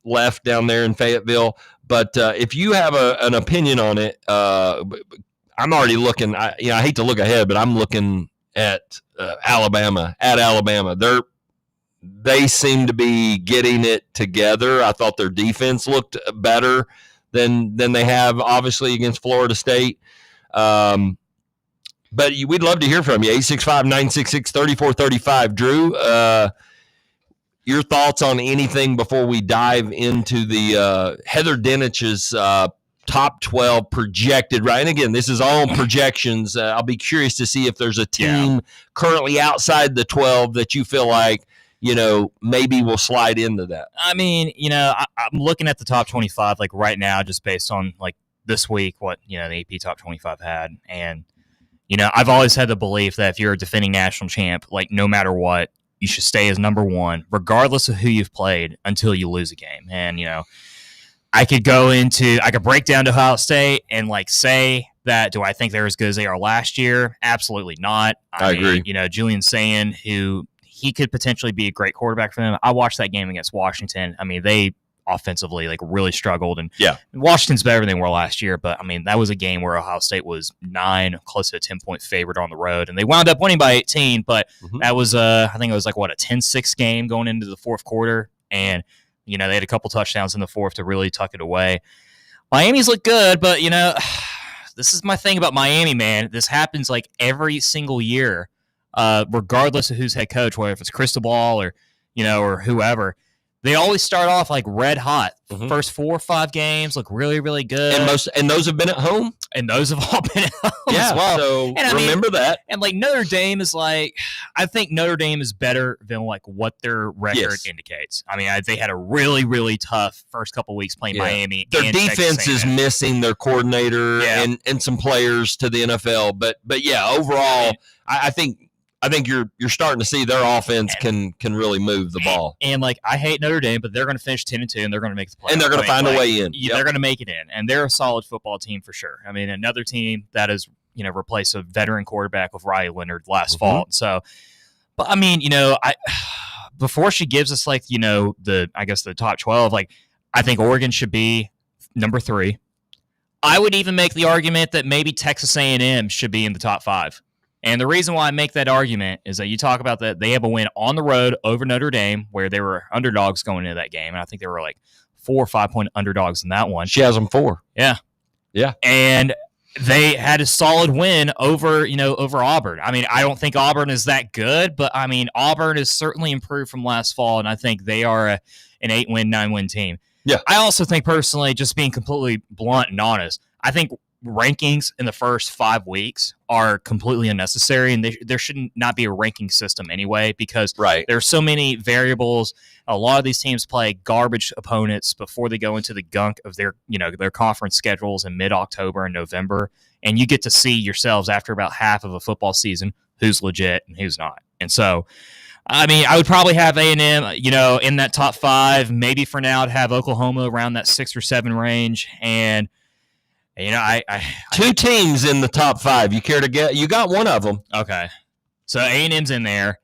left down there in Fayetteville. But if you have an opinion on it, I'm already looking. I hate to look ahead, but I'm looking at Alabama. At Alabama, they seem to be getting it together. I thought their defense looked better than they have, obviously, against Florida State. But we'd love to hear from you. 865-966-3435. Drew, your thoughts on anything before we dive into the Heather Dinich's top 12 projected, right? And again, this is all projections. I'll be curious to see if there's a team currently outside the 12 that you feel like, maybe we'll slide into that. I mean, I'm looking at the top 25 like right now, just based on like this week, what, the AP top 25 had. And, I've always had the belief that if you're a defending national champ, like no matter what, you should stay as number one, regardless of who you've played until you lose a game. And, I could break down to Ohio State and like say that, do I think they're as good as they are last year? Absolutely not. I agree. Julian Sayin, who he could potentially be a great quarterback for them. I watched that game against Washington. I mean, they offensively like really struggled, and Washington's better than they were last year. But I mean, that was a game where Ohio State was 9, close to a 10-point favorite on the road, and they wound up winning by 18. But that was I think it was like a 10-6 game going into the fourth quarter, and they had a couple touchdowns in the fourth to really tuck it away. Miami's look good, but this is my thing about Miami, man. This happens like every single year, regardless of who's head coach, whether it's Cristobal or or whoever. They always start off like red hot. First 4 or 5 games look really, really good. And those have been at home? And those have all been at home as well. So remember that. And like Notre Dame is like, I think Notre Dame is better than like what their record indicates. I mean, they had a really, really tough first couple weeks playing Miami. Their defense is missing their coordinator and some players to the NFL. But overall, I think you're starting to see their offense can really move the ball. And like, I hate Notre Dame, but they're going to finish 10-2, and they're going to make the playoffs. And they're going to find a way in. They're going to make it in, and they're a solid football team for sure. I mean, another team that has replaced a veteran quarterback with Riley Leonard last fall. So, but I mean, before she gives us like the top 12, like I think Oregon should be number 3. I would even make the argument that maybe Texas A&M should be in the top 5. And the reason why I make that argument is that you talk about that they have a win on the road over Notre Dame, where they were underdogs going into that game. And I think they were like 4 or 5 point underdogs in that one. She has them 4. Yeah. And they had a solid win over Auburn. I mean, I don't think Auburn is that good, but I mean, Auburn has certainly improved from last fall. And I think they are an 8-win, 9-win team. Yeah. I also think personally, just being completely blunt and honest, I think rankings in the first 5 weeks are completely unnecessary, and there should not be a ranking system anyway, because there's so many variables. A lot of these teams play garbage opponents before they go into the gunk of their conference schedules in mid-October and November, and you get to see yourselves after about half of a football season who's legit and who's not. And so, I mean, I would probably have A&M, in that top 5. Maybe for now, I'd have Oklahoma around that 6 or 7 range, and I 2 teams in the top 5. You care to get? You got one of them. Okay, so A&M's in there.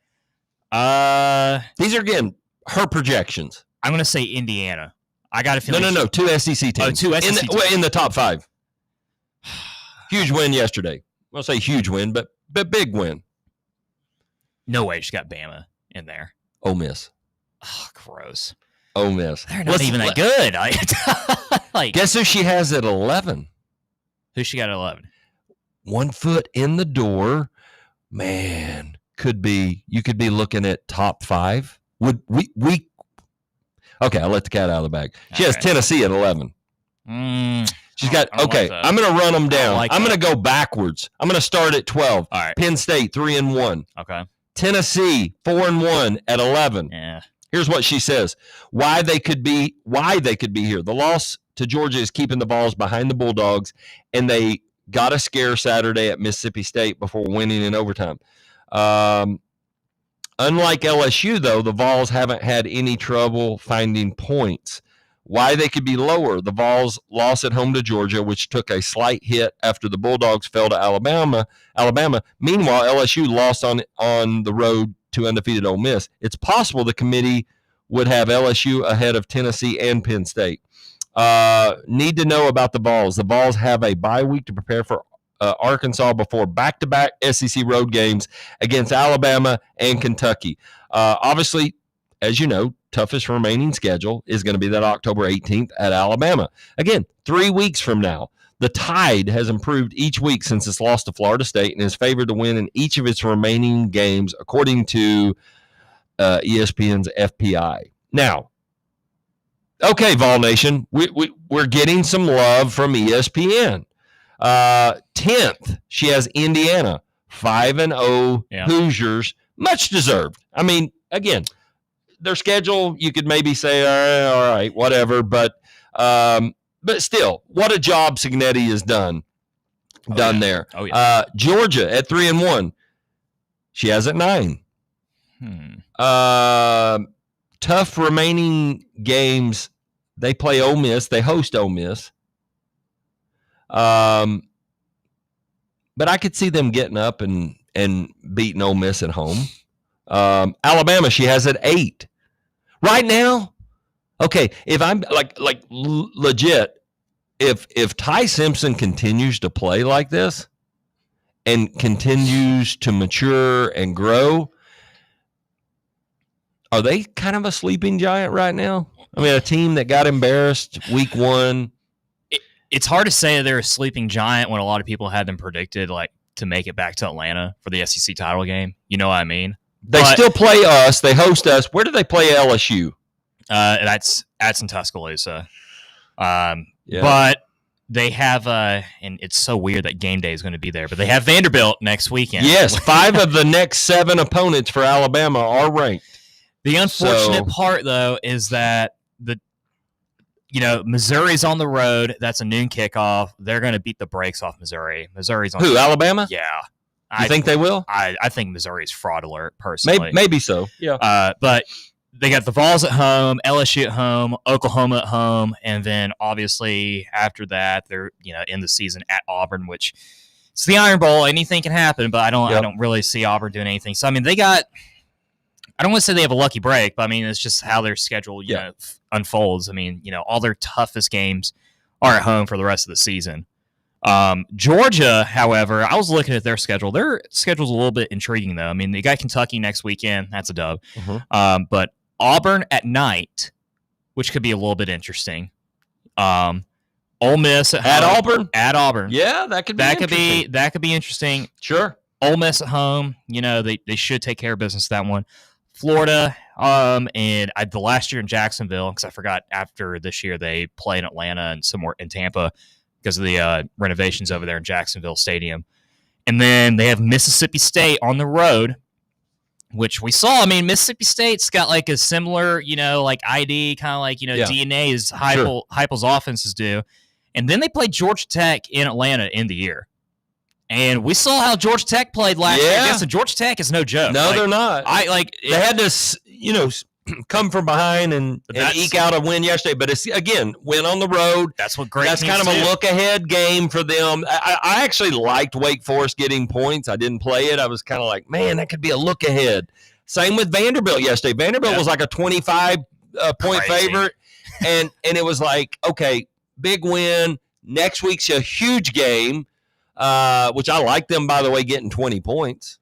These are again her projections. I'm going to say Indiana. I got a feeling. No. 2 SEC teams. Oh, 2 SEC teams. In the top 5. Huge win yesterday. I'll say huge win, but big win. No way she got Bama in there. Ole Miss. Oh, gross. Ole Miss. They're not even that good. Like, guess who she has at 11? Who she got at 11? 1 foot in the door. Man, you could be looking at top 5. Would we Okay, I'll let the cat out of the bag. She has Tennessee at 11. She's got okay. Like I'm going to run them down. Like I'm going to go backwards. I'm going to start at 12. All right. Penn State 3-1. Okay. Tennessee 4-1 at 11. Yeah. Here's what she says: why they could be here. The loss to Georgia is keeping the Vols behind the Bulldogs, and they got a scare Saturday at Mississippi State before winning in overtime. Unlike LSU, though, the Vols haven't had any trouble finding points. Why they could be lower: the Vols lost at home to Georgia, which took a slight hit after the Bulldogs fell to Alabama. Meanwhile, LSU lost on the road to undefeated Ole Miss. It's possible the committee would have LSU ahead of Tennessee and Penn State. Need to know about the Vols. The Vols have a bye week to prepare for Arkansas before back-to-back SEC road games against Alabama and Kentucky. Obviously, as you know, toughest remaining schedule is going to be that October 18th at Alabama. Again, 3 weeks from now. The Tide has improved each week since its loss to Florida State and is favored to win in each of its remaining games, according to ESPN's FPI. Now, okay, Vol Nation, we're getting some love from ESPN. 10th, she has Indiana, 5-0 Hoosiers, much deserved. I mean, again, their schedule, you could maybe say, all right, whatever, but still, what a job Signetti has done there. Oh, yeah. Georgia at 3-1. She has at 9. Tough remaining games. They play Ole Miss. They host Ole Miss. But I could see them getting up and beating Ole Miss at home. Alabama, she has at 8. Right now, okay, if I'm like legit, if Ty Simpson continues to play like this and continues to mature and grow, are they kind of a sleeping giant right now? I mean, a team that got embarrassed week 1. It's hard to say that they're a sleeping giant when a lot of people had them predicted like to make it back to Atlanta for the SEC title game. You know what I mean? They still play us. They host us. Where do they play LSU? That's in Tuscaloosa. But they have and it's so weird that game day is going to be there, but they have Vanderbilt next weekend. Yes, 5 of the next 7 opponents for Alabama are ranked. The unfortunate part, though, is that Missouri's on the road. That's a noon kickoff. They're going to beat the brakes off Missouri. Missouri's on who? Alabama? Yeah. You think they will? I think Missouri's fraud alert, personally. Maybe so. Yeah. But they got the Vols at home, LSU at home, Oklahoma at home, and then obviously after that they're in the season at Auburn, which it's the Iron Bowl. Anything can happen, but I don't really see Auburn doing anything. So I mean, they got. I don't want to say they have a lucky break, but I mean it's just how their schedule unfolds. I mean, all their toughest games are at home for the rest of the season. Georgia, however, I was looking at their schedule. Their schedule's a little bit intriguing, though. I mean, they got Kentucky next weekend. That's a dub. But Auburn at night, which could be a little bit interesting. Ole Miss at Auburn. At Auburn. Yeah, that could be interesting. Sure. Ole Miss at home. They should take care of business that one. Florida, and the last year in Jacksonville, because I forgot after this year they play in Atlanta and somewhere in Tampa because of the renovations over there in Jacksonville Stadium. And then they have Mississippi State on the road, which we saw. I mean, Mississippi State's got like a similar, like ID, kind of like, DNA as Heupel's offenses do. And then they play Georgia Tech in Atlanta in the year. And we saw how Georgia Tech played last year. Yes, and Georgia Tech is no joke. No, they're not. They had to, come from behind and eke out a win yesterday. But it's again, win on the road. That's what great. That's kind of a look ahead game for them. I actually liked Wake Forest getting points. I didn't play it. I was kind of like, man, that could be a look ahead. Same with Vanderbilt yesterday. Vanderbilt was like a 25 point favorite. and it was like, okay, big win. Next week's a huge game, which I like them, by the way, getting 20 points.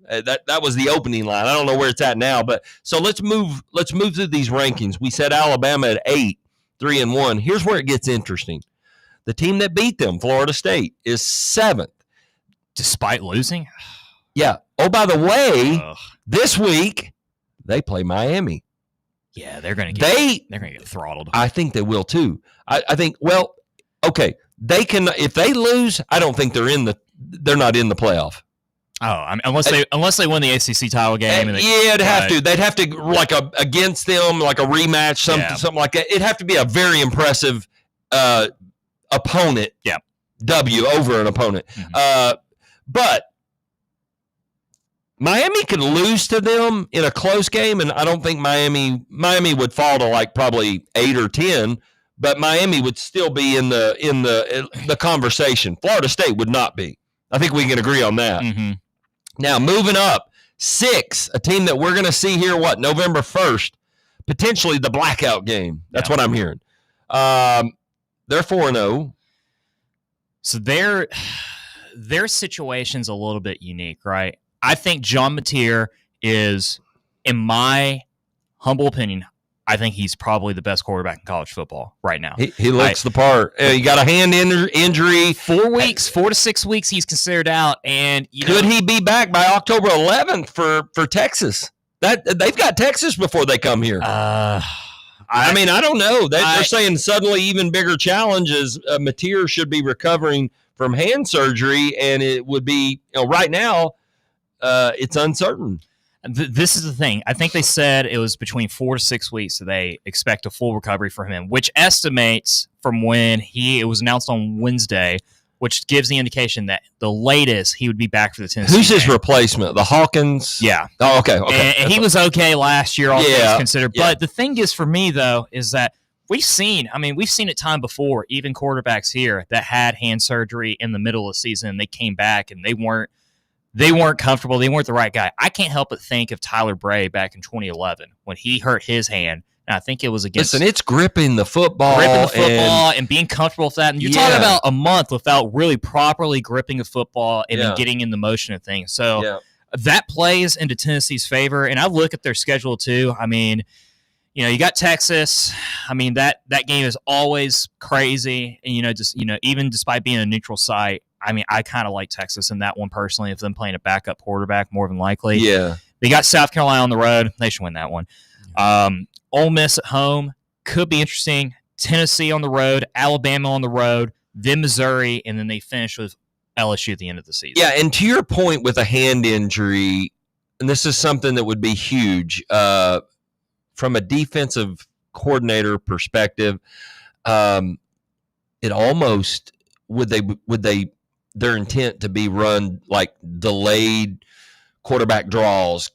That was the opening line. I don't know where it's at now, but so let's move through these rankings. We said Alabama at 8, 3-1. Here's where it gets interesting. The team that beat them, Florida State, is 7th. Despite losing? Yeah. Oh, by the way, this week they play Miami. Yeah, they're gonna get throttled. I think they will too. I think, well, okay. They can, if they lose, I don't think they're not in the playoff. Oh, I mean, unless they win the ACC title game. It'd have to. They'd have to, like, against them, like a rematch, something like that. It'd have to be a very impressive opponent. Yeah. W over an opponent. Mm-hmm. But Miami could lose to them in a close game, and I don't think Miami would fall to like probably 8 or 10. But Miami would still be in the conversation. Florida State would not be. I think we can agree on that. Mm-hmm. Now, moving up, 6, a team that we're going to see here, November 1st, potentially the blackout game. That's what I'm hearing. They're 4-0. So their situation's a little bit unique, right? I think John Mateer is, in my humble opinion, I think he's probably the best quarterback in college football right now. He looks the part. He got a hand injury. 4 weeks, 4 to 6 weeks, he's considered out. And could he be back by October 11th for Texas? They've got Texas before they come here. I mean, I don't know. They're saying suddenly even bigger challenges. Mateer should be recovering from hand surgery, and it would be right now. It's uncertain. This is the thing. I think they said it was between 4 to 6 weeks that they expect a full recovery for him, which estimates from when it was announced on Wednesday, which gives the indication that the latest he would be back for the Tennessee Who's game. His replacement? The Hawkins? Yeah. Oh, okay. And he was okay last year, all things considered. Yeah. But the thing is, for me, though, is that we've seen it time before, even quarterbacks here that had hand surgery in the middle of the season, they came back and they weren't comfortable. They weren't the right guy. I can't help but think of Tyler Bray back in 2011 when he hurt his hand. And I think it was against. Listen, it's gripping the football and being comfortable with that. And you're talking about a month without really properly gripping a football and then getting in the motion of things. So that plays into Tennessee's favor. And I look at their schedule too. I mean, you got Texas. I mean, that game is always crazy. And, even despite being a neutral site, I mean, I kind of like Texas in that one personally, if them playing a backup quarterback more than likely. Yeah. They got South Carolina on the road. They should win that one. Ole Miss at home could be interesting. Tennessee on the road, Alabama on the road, then Missouri, and then they finish with LSU at the end of the season. Yeah, and to your point with a hand injury, and this is something that would be huge from a defensive coordinator perspective, it almost would they their intent to be run like delayed quarterback draws,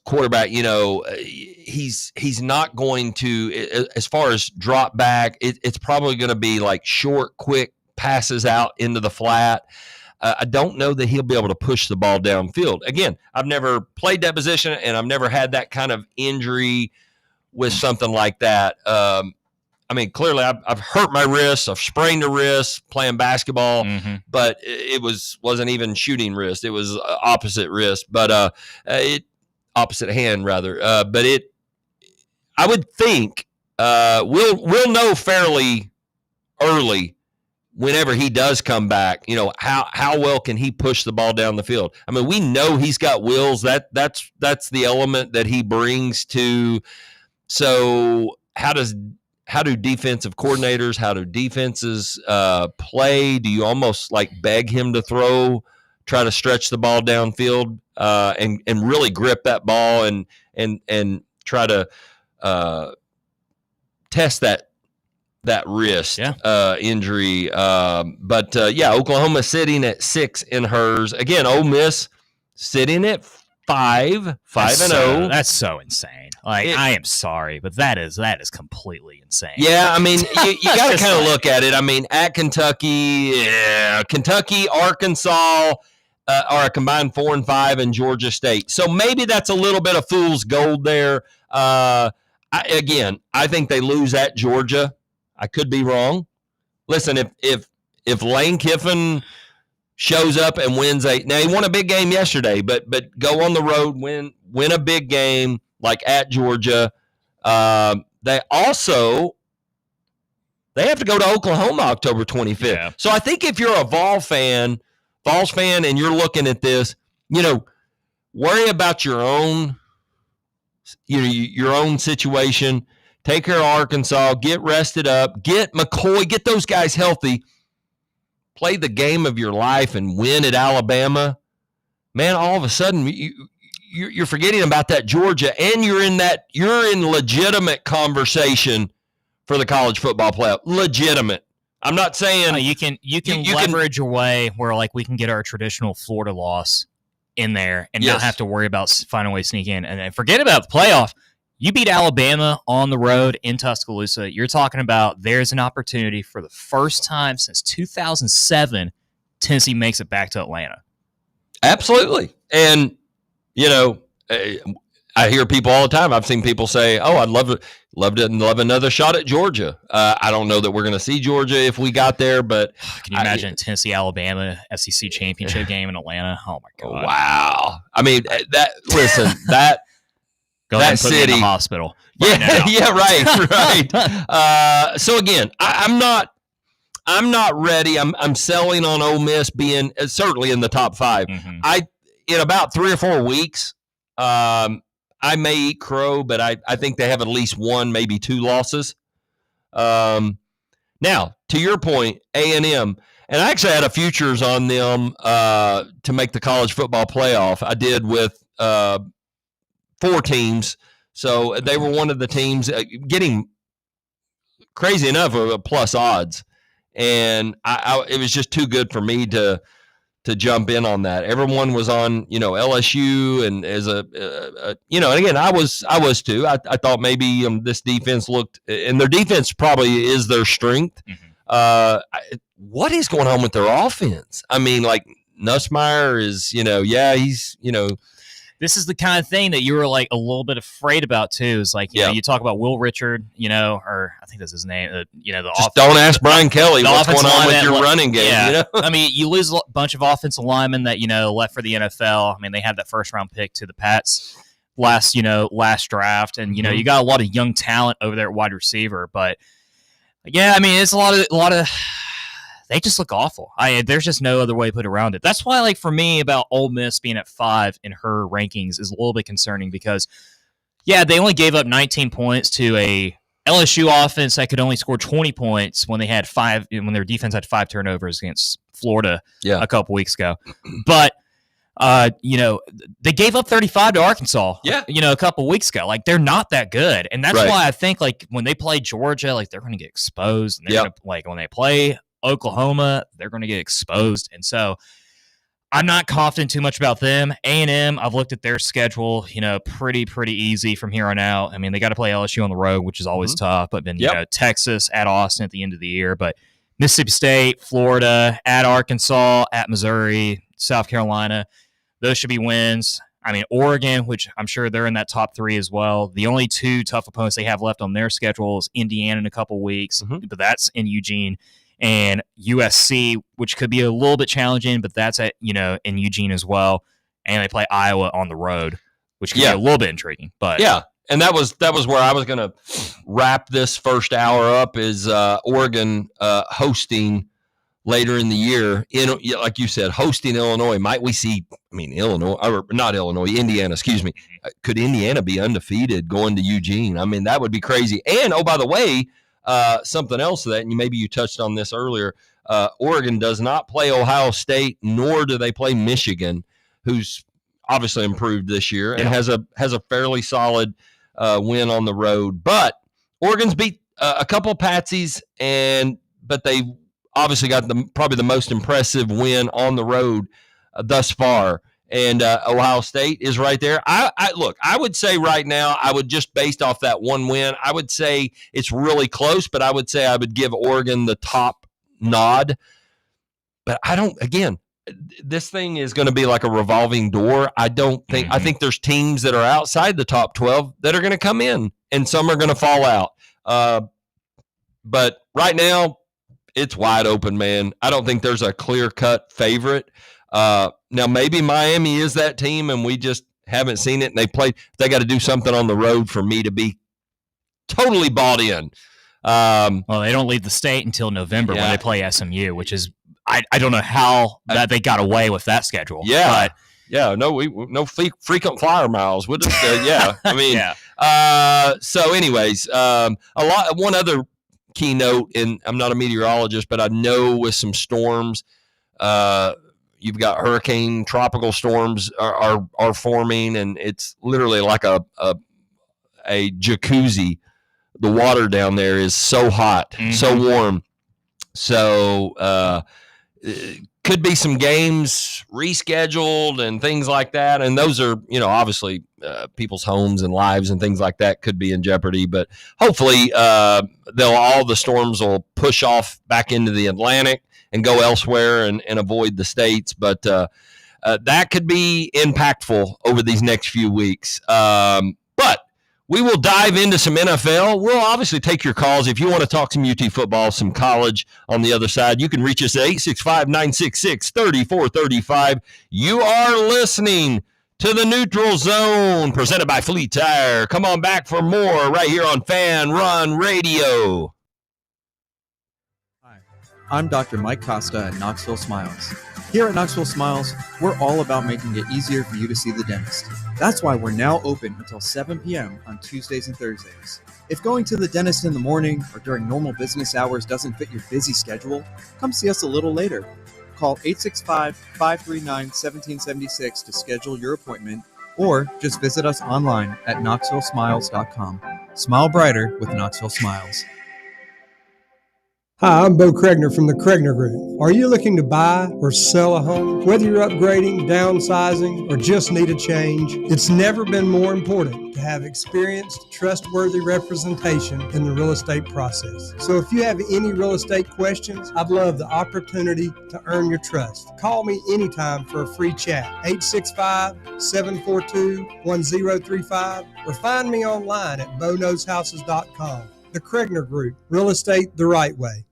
he's not going to, as far as drop back, it's probably going to be like short, quick passes out into the flat. I don't know that he'll be able to push the ball downfield. Again, I've never played that position, and I've never had that kind of injury with something like that. I mean, clearly I've hurt my wrist. I've sprained a wrist playing basketball, but it wasn't even shooting wrist. It was opposite wrist, but opposite hand rather. But I would think we'll know fairly early whenever he does come back. How well can he push the ball down the field? I mean, we know he's got wheels. That's the element that he brings to. So how do defensive coordinators, how do defenses play? Do you almost like beg him to try to stretch the ball downfield and really grip that ball and try to test that wrist injury? But Oklahoma sitting at 6 in hers. Again, Ole Miss sitting at 5-0. That's so insane. I am sorry, but that is completely insane. Yeah, I mean, you got to kind of look at it. I mean, at Kentucky, Arkansas are a combined 4-5, and Georgia State. So maybe that's a little bit of fool's gold there. I think they lose at Georgia. I could be wrong. Listen, if Lane Kiffin shows up and wins now he won a big game yesterday, but go on the road, win a big game like at Georgia. They have to go to Oklahoma October 25th. Yeah. So I think if you're a Vols fan, and you're looking at this, worry about your own, your own situation. Take care of Arkansas. Get rested up. Get McCoy. Get those guys healthy. Play the game of your life and win at Alabama. Man, all of a sudden you're forgetting about that Georgia, and you're in legitimate conversation for the college football playoff. Legitimate. I'm not saying you can leverage your way where like we can get our traditional Florida loss in there and not have to worry about finding a way to sneak in, and then forget about the playoff. You beat Alabama on the road in Tuscaloosa. You're talking about there's an opportunity for the first time since 2007, Tennessee makes it back to Atlanta. Absolutely. And, I hear people all the time. I've seen people say, oh, I'd love another shot at Georgia. I don't know that we're going to see Georgia if we got there, but can you imagine Tennessee, Alabama, SEC championship game in Atlanta? Oh my God. Wow. I mean, that Go ahead and put me in the hospital. Right. So again, I'm not ready. I'm selling on Ole Miss being certainly in the top 5. Mm-hmm. In about 3 or 4 weeks, I may eat crow, but I think they have at least 1, maybe 2 losses. Now, to your point, A&M, and I actually had a futures on them to make the college football playoff. I did with 4 teams. So they were one of the teams getting, crazy enough, plus odds. And it was just too good for me to jump in on that. Everyone was on, LSU, and as and again, I was too. I thought maybe this defense looked, and their defense probably is their strength. Mm-hmm. What is going on with their offense? I mean, like Nussmeier is, he's, This is the kind of thing that you were like a little bit afraid about too. Is like, you talk about Will Richard, or I think that's his name. Don't ask Brian Kelly what's going on with your running game. Yeah. I mean, you lose a bunch of offensive linemen that left for the NFL. I mean, they had that first round pick to the Pats last draft, and you got a lot of young talent over there at wide receiver. But yeah, I mean, it's a lot of. They just look awful. There's just no other way to put around it. That's why, like, for me, about Ole Miss being at 5 in her rankings is a little bit concerning because, they only gave up 19 points to a LSU offense that could only score 20 points when they had 5, when their defense had 5 turnovers against Florida a couple weeks ago. But, they gave up 35 to Arkansas, a couple weeks ago. Like, they're not that good. And that's why I think, like, when they play Georgia, like, they're going to get exposed. And they're gonna, like, when they play Oklahoma, they're going to get exposed. And so I'm not confident too much about them. A&M, I've looked at their schedule, pretty easy from here on out. I mean, they got to play LSU on the road, which is always tough, but then, Texas at Austin at the end of the year. But Mississippi State, Florida, at Arkansas, at Missouri, South Carolina, those should be wins. I mean, Oregon, which I'm sure they're in that top 3 as well. The only 2 tough opponents they have left on their schedule is Indiana in a couple weeks, but that's in Eugene. And USC, which could be a little bit challenging, but that's at in Eugene as well. And they play Iowa on the road, which could be a little bit intriguing. But and that was where I was going to wrap this first hour up is Oregon hosting later in the year. Like you said, hosting Illinois. Might we see? I mean, Indiana. Excuse me. Could Indiana be undefeated going to Eugene? I mean, that would be crazy. And oh, by the way. Something else to that, and maybe you touched on this earlier, Oregon does not play Ohio State, nor do they play Michigan, who's obviously improved this year and has a fairly solid win on the road. But Oregon's beat a couple Patsies, but they obviously got probably the most impressive win on the road thus far. And Ohio State is right there. I would say right now, I would just based off that one win, I would say it's really close, but I would say I would give Oregon the top nod. But this thing is going to be like a revolving door. I think there's teams that are outside the top 12 that are going to come in, and some are going to fall out. But right now, it's wide open, man. I don't think there's a clear-cut favorite. Now, maybe Miami is that team, and we just haven't seen it, and they got to do something on the road for me to be totally bought in. Well, they don't leave the state until November when they play SMU, which is I don't know how that they got away with that schedule. Yeah, but, no frequent flyer miles. We'll just I mean, so anyways, one other keynote, and I'm not a meteorologist, but I know with some storms, you've got hurricane tropical storms are forming, and it's literally like a jacuzzi. The water down there is so hot, so warm. So could be some games rescheduled and things like that. And those are, obviously people's homes and lives and things like that could be in jeopardy. But hopefully all the storms will push off back into the Atlantic and go elsewhere and avoid the states. But that could be impactful over these next few weeks. But we will dive into some NFL. We'll obviously take your calls. If you want to talk some UT football, some college on the other side, you can reach us at 865-966-3435. You are listening to the Neutral Zone, presented by Fleet Tire. Come on back for more right here on Fan Run Radio. Hi, I'm Dr. Mike Costa at Knoxville Smiles. Here at Knoxville Smiles, we're all about making it easier for you to see the dentist. That's why we're now open until 7 p.m. on Tuesdays and Thursdays. If going to the dentist in the morning or during normal business hours doesn't fit your busy schedule, come see us a little later. Call 865-539-1776 to schedule your appointment, or just visit us online at knoxvillesmiles.com. Smile brighter with Knoxville Smiles. Hi, I'm Bo Kregner from the Kregner Group. Are you looking to buy or sell a home? Whether you're upgrading, downsizing, or just need a change, it's never been more important to have experienced, trustworthy representation in the real estate process. So if you have any real estate questions, I'd love the opportunity to earn your trust. Call me anytime for a free chat, 865-742-1035, or find me online at BoKnowsHouses.com. The Kregner Group, real estate the right way.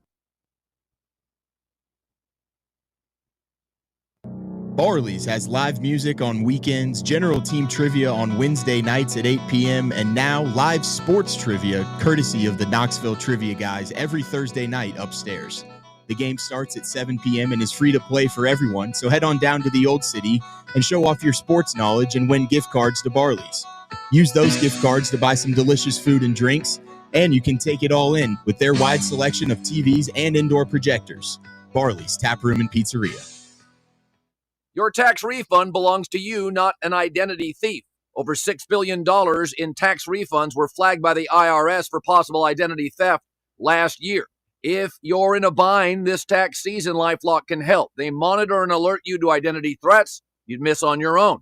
Barley's has live music on weekends, general team trivia on Wednesday nights at 8 p.m., and now live sports trivia courtesy of the Knoxville Trivia Guys every Thursday night upstairs. The game starts at 7 p.m. and is free to play for everyone, so head on down to the Old City and show off your sports knowledge and win gift cards to Barley's. Use those gift cards to buy some delicious food and drinks, and you can take it all in with their wide selection of TVs and indoor projectors. Barley's Tap Room and Pizzeria. Your tax refund belongs to you, not an identity thief. Over $6 billion in tax refunds were flagged by the IRS for possible identity theft last year. If you're in a bind this tax season, LifeLock can help. They monitor and alert you to identity threats you'd miss on your own,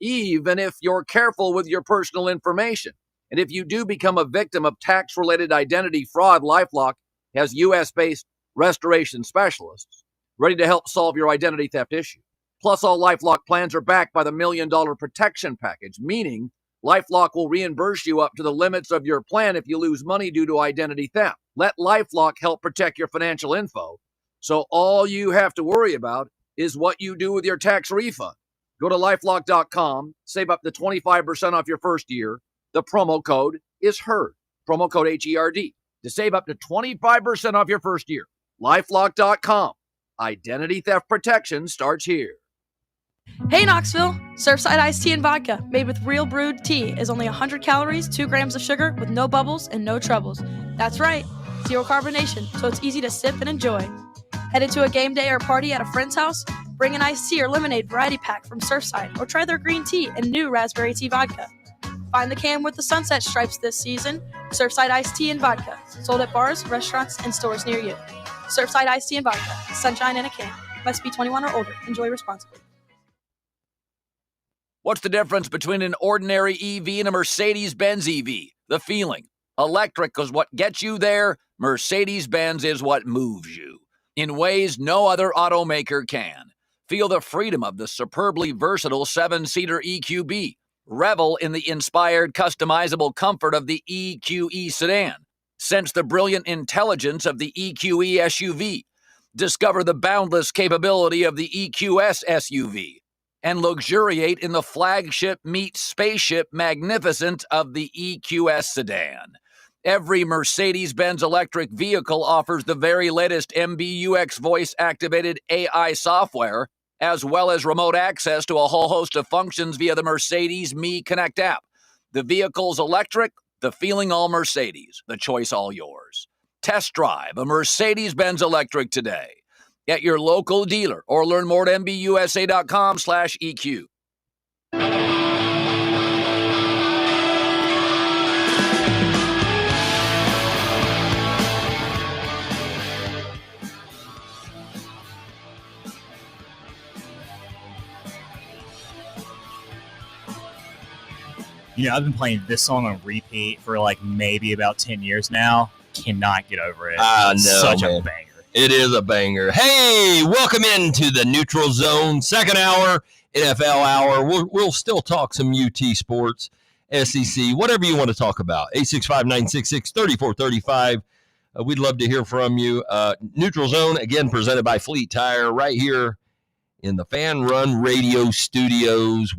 even if you're careful with your personal information. And if you do become a victim of tax-related identity fraud, LifeLock has U.S.-based restoration specialists ready to help solve your identity theft issue. Plus, all LifeLock plans are backed by the $1 Million Protection Package, meaning LifeLock will reimburse you up to the limits of your plan if you lose money due to identity theft. Let LifeLock help protect your financial info, so all you have to worry about is what you do with your tax refund. Go to LifeLock.com, save up to 25% off your first year. The promo code is HERD, promo code HERD, to save up to 25% off your first year. LifeLock.com. Identity theft protection starts here. Hey Knoxville! Surfside iced tea and vodka made with real brewed tea is only 100 calories, 2 grams of sugar with no bubbles and no troubles. That's right, zero carbonation, so it's easy to sip and enjoy. Headed to a game day or party at a friend's house? Bring an iced tea or lemonade variety pack from Surfside, or try their green tea and new raspberry tea vodka. Find the can with the sunset stripes this season. Surfside iced tea and vodka, sold at bars, restaurants, and stores near you. Surfside iced tea and vodka, sunshine in a can. Must be 21 or older. Enjoy responsibly. What's the difference between an ordinary EV and a Mercedes-Benz EV? The feeling. Electric is what gets you there. Mercedes-Benz is what moves you in ways no other automaker can. Feel the freedom of the superbly versatile 7-seater EQB. Revel in the inspired, customizable comfort of the EQE sedan. Sense the brilliant intelligence of the EQE SUV. Discover the boundless capability of the EQS SUV. And luxuriate in the flagship meets spaceship magnificence of the EQS sedan. Every Mercedes-Benz electric vehicle offers the very latest MBUX voice-activated AI software, as well as remote access to a whole host of functions via the Mercedes Me Connect app. The vehicle's electric, the feeling all Mercedes, the choice all yours. Test drive a Mercedes-Benz electric today at your local dealer or learn more at mbusa.com/EQ. You know, I've been playing this song on repeat for like maybe about 10 years now. Cannot get over it. I know, Such man. a banger. It is a banger. Hey, welcome into the Neutral Zone, second hour, NFL hour. We'll still talk some UT sports, SEC, whatever you want to talk about. 865-966-3435. We'd love to hear from you. Neutral Zone, again, presented by Fleet Tire, right here in the Fan Run Radio Studios.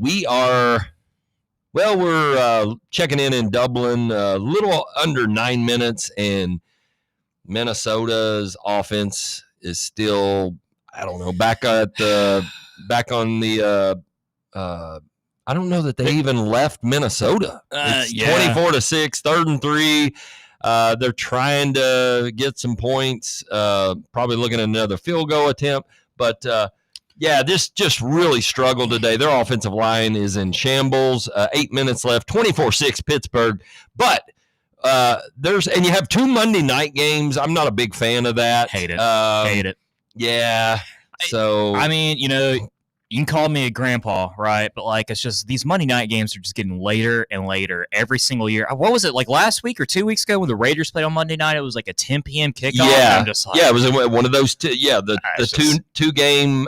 We're checking in Dublin, a little under 9 minutes, and Minnesota's offense is still, I don't know, back on the I don't know that they even left Minnesota. It's 24-6, 3rd and 3. They're trying to get some points, probably looking at another field goal attempt. But, this just really struggled today. Their offensive line is in shambles. 8 minutes left, 24-6 Pittsburgh. But and you have 2 Monday night games. I'm not a big fan of that. Hate it. Hate it. Yeah. So I mean, you know, you can call me a grandpa, right? But like, it's just these Monday night games are just getting later and later every single year. What was it, like last week or 2 weeks ago when the Raiders played on Monday night? It was like a 10 p.m. kickoff. Yeah, I'm just like, it was one of those. Two game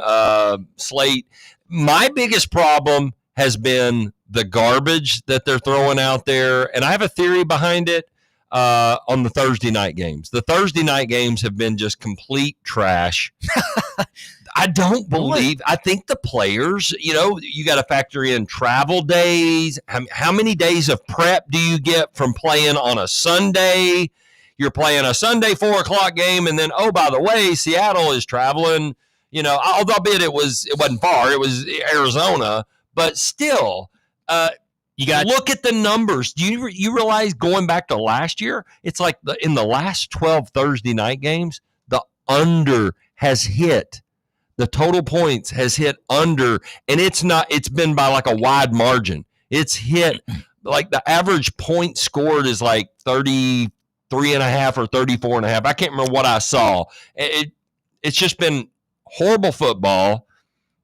slate. My biggest problem has been the garbage that they're throwing out there, and I have a theory behind it. On the Thursday night games, the Thursday night games have been just complete trash. I don't believe. I think the players, you know, you got to factor in travel days. How many days of prep do you get from playing on a Sunday? You're playing a Sunday 4:00 game, and then, oh, by the way, Seattle is traveling. You know, albeit it wasn't far. It was Arizona, but still, you got look at the numbers. Do you realize going back to last year, it's like in the last 12 Thursday night games, the under has hit. The total points has hit under, and it's been by like a wide margin. It's hit like the average point scored is like 33.5 or 34.5. I can't remember what I saw. It's just been horrible football,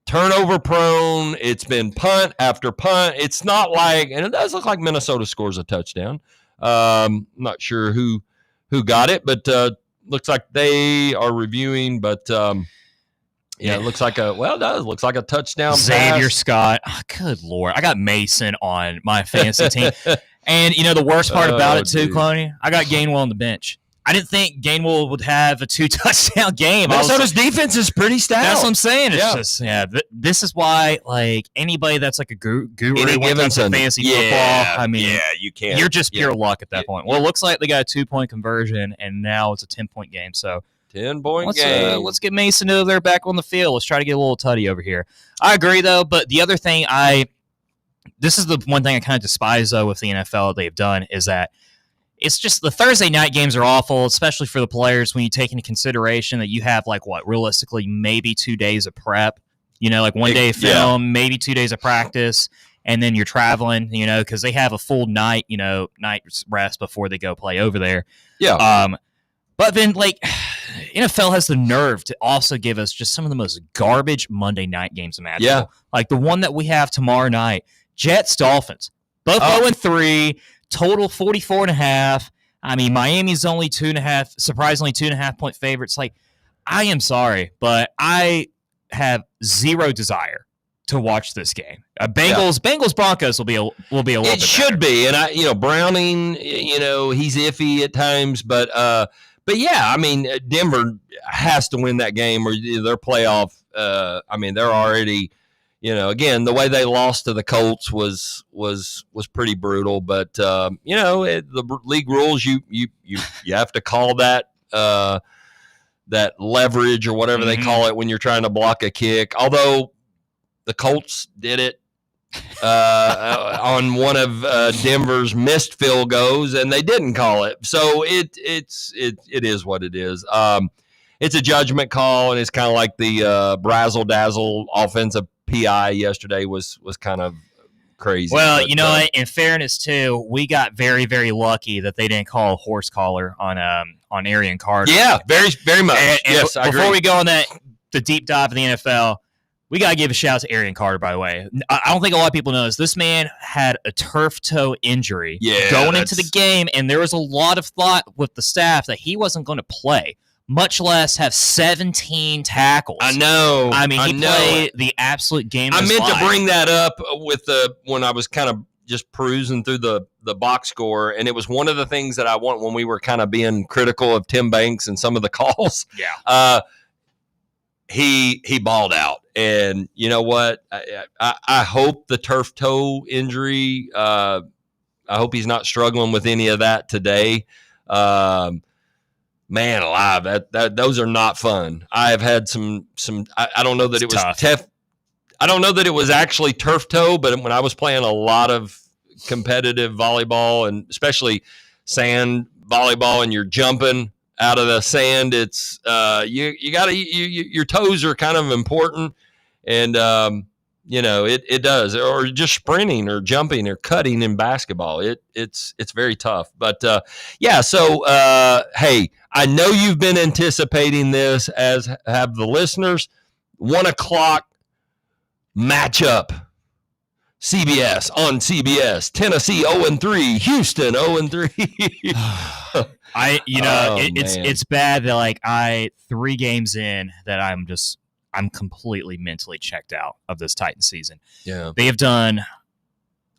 turnover prone. It's been punt after punt. It's not like, and it does look like Minnesota scores a touchdown. Not sure who got it, but looks like they are reviewing, but it looks like looks like a touchdown Xavier pass. Scott. Oh, good Lord. I got Mason on my fantasy team. And, you know, the worst part about it, too, Cloney, I got Gainwell on the bench. I didn't think Gainwell would have a 2-touchdown game. Minnesota's defense is pretty stout. That's what I'm saying. It's just, this is why, like, anybody that's like a guru when it comes to fantasy football, I mean, you can't. You're just pure luck at that point. Well, it looks like they got a 2-point conversion, and now it's a 10-point game. So 10-point game. Let's get Mason over there back on the field. Let's try to get a little tutty over here. I agree, though, but the other thing this is the one thing I kind of despise, though, with the NFL that they've done is that it's just the Thursday night games are awful, especially for the players when you take into consideration that you have, like, realistically, maybe 2 days of prep, you know, like 1 day of film, maybe 2 days of practice, and then you're traveling, you know, because they have a full night, you know, night rest before they go play over there. Yeah. But then, like, NFL has the nerve to also give us just some of the most garbage Monday night games imaginable. Yeah. Like the one that we have tomorrow night, Jets-Dolphins. Both 0-3, total 44.5. I mean, Miami's only 2.5, surprisingly 2.5-point favorites. Like, I am sorry, but I have zero desire to watch this game. Bengals Broncos will be a little bit. It should be, and Browning, he's iffy at times, but yeah, I mean, Denver has to win that game or their playoff. They're already, again, the way they lost to the Colts was pretty brutal, but the league rules, you have to call that leverage or whatever they call it when you're trying to block a kick. Although the Colts did it on one of Denver's missed field goals, and they didn't call it. So it is what it is. It's a judgment call, and it's kind of like the brazzle dazzle offensive PI yesterday was kind of crazy. Well, in fairness too, we got very, very lucky that they didn't call a horse collar on Arian Carter. Yeah, very, very much. And yes, I agree. Before we go on the deep dive of the NFL, we got to give a shout out to Arian Carter, by the way. I don't think a lot of people know this. This man had a turf toe injury going into the game, and there was a lot of thought with the staff that he wasn't going to play, much less have 17 tackles. I know. I mean, he played the absolute game of his life. I meant to bring that up when I was kind of just perusing through the box score, and it was one of the things that I want when we were kind of being critical of Tim Banks and some of the calls. Yeah. He balled out, and you know what? I hope the turf toe injury. I hope he's not struggling with any of that today. Man alive, those are not fun. I have had some. I don't know that it was tough. I don't know that it was actually turf toe, but when I was playing a lot of competitive volleyball and especially sand volleyball, and you're jumping out of the sand, it's you got to your toes are kind of important, and it does, or just sprinting or jumping or cutting in basketball, it's very tough. But so hey, I know you've been anticipating this, as have the listeners. 1:00 matchup. CBS on CBS. Tennessee 0-3, Houston 0-3. It's bad that 3 games in that I'm completely mentally checked out of this Titans season. Yeah. They have done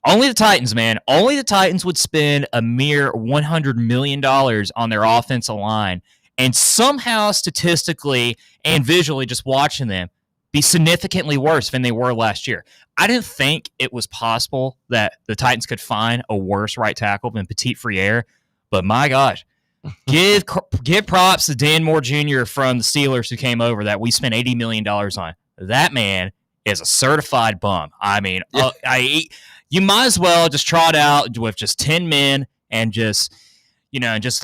only the Titans, man. Only the Titans would spend a mere $100 million on their offensive line, and somehow statistically and visually, just watching them, be significantly worse than they were last year. I didn't think it was possible that the Titans could find a worse right tackle than Petit Friere, but my gosh, give props to Dan Moore Jr. from the Steelers, who came over, that we spent $80 million on. That man is a certified bum. I mean, you might as well just trot out with just 10 men and just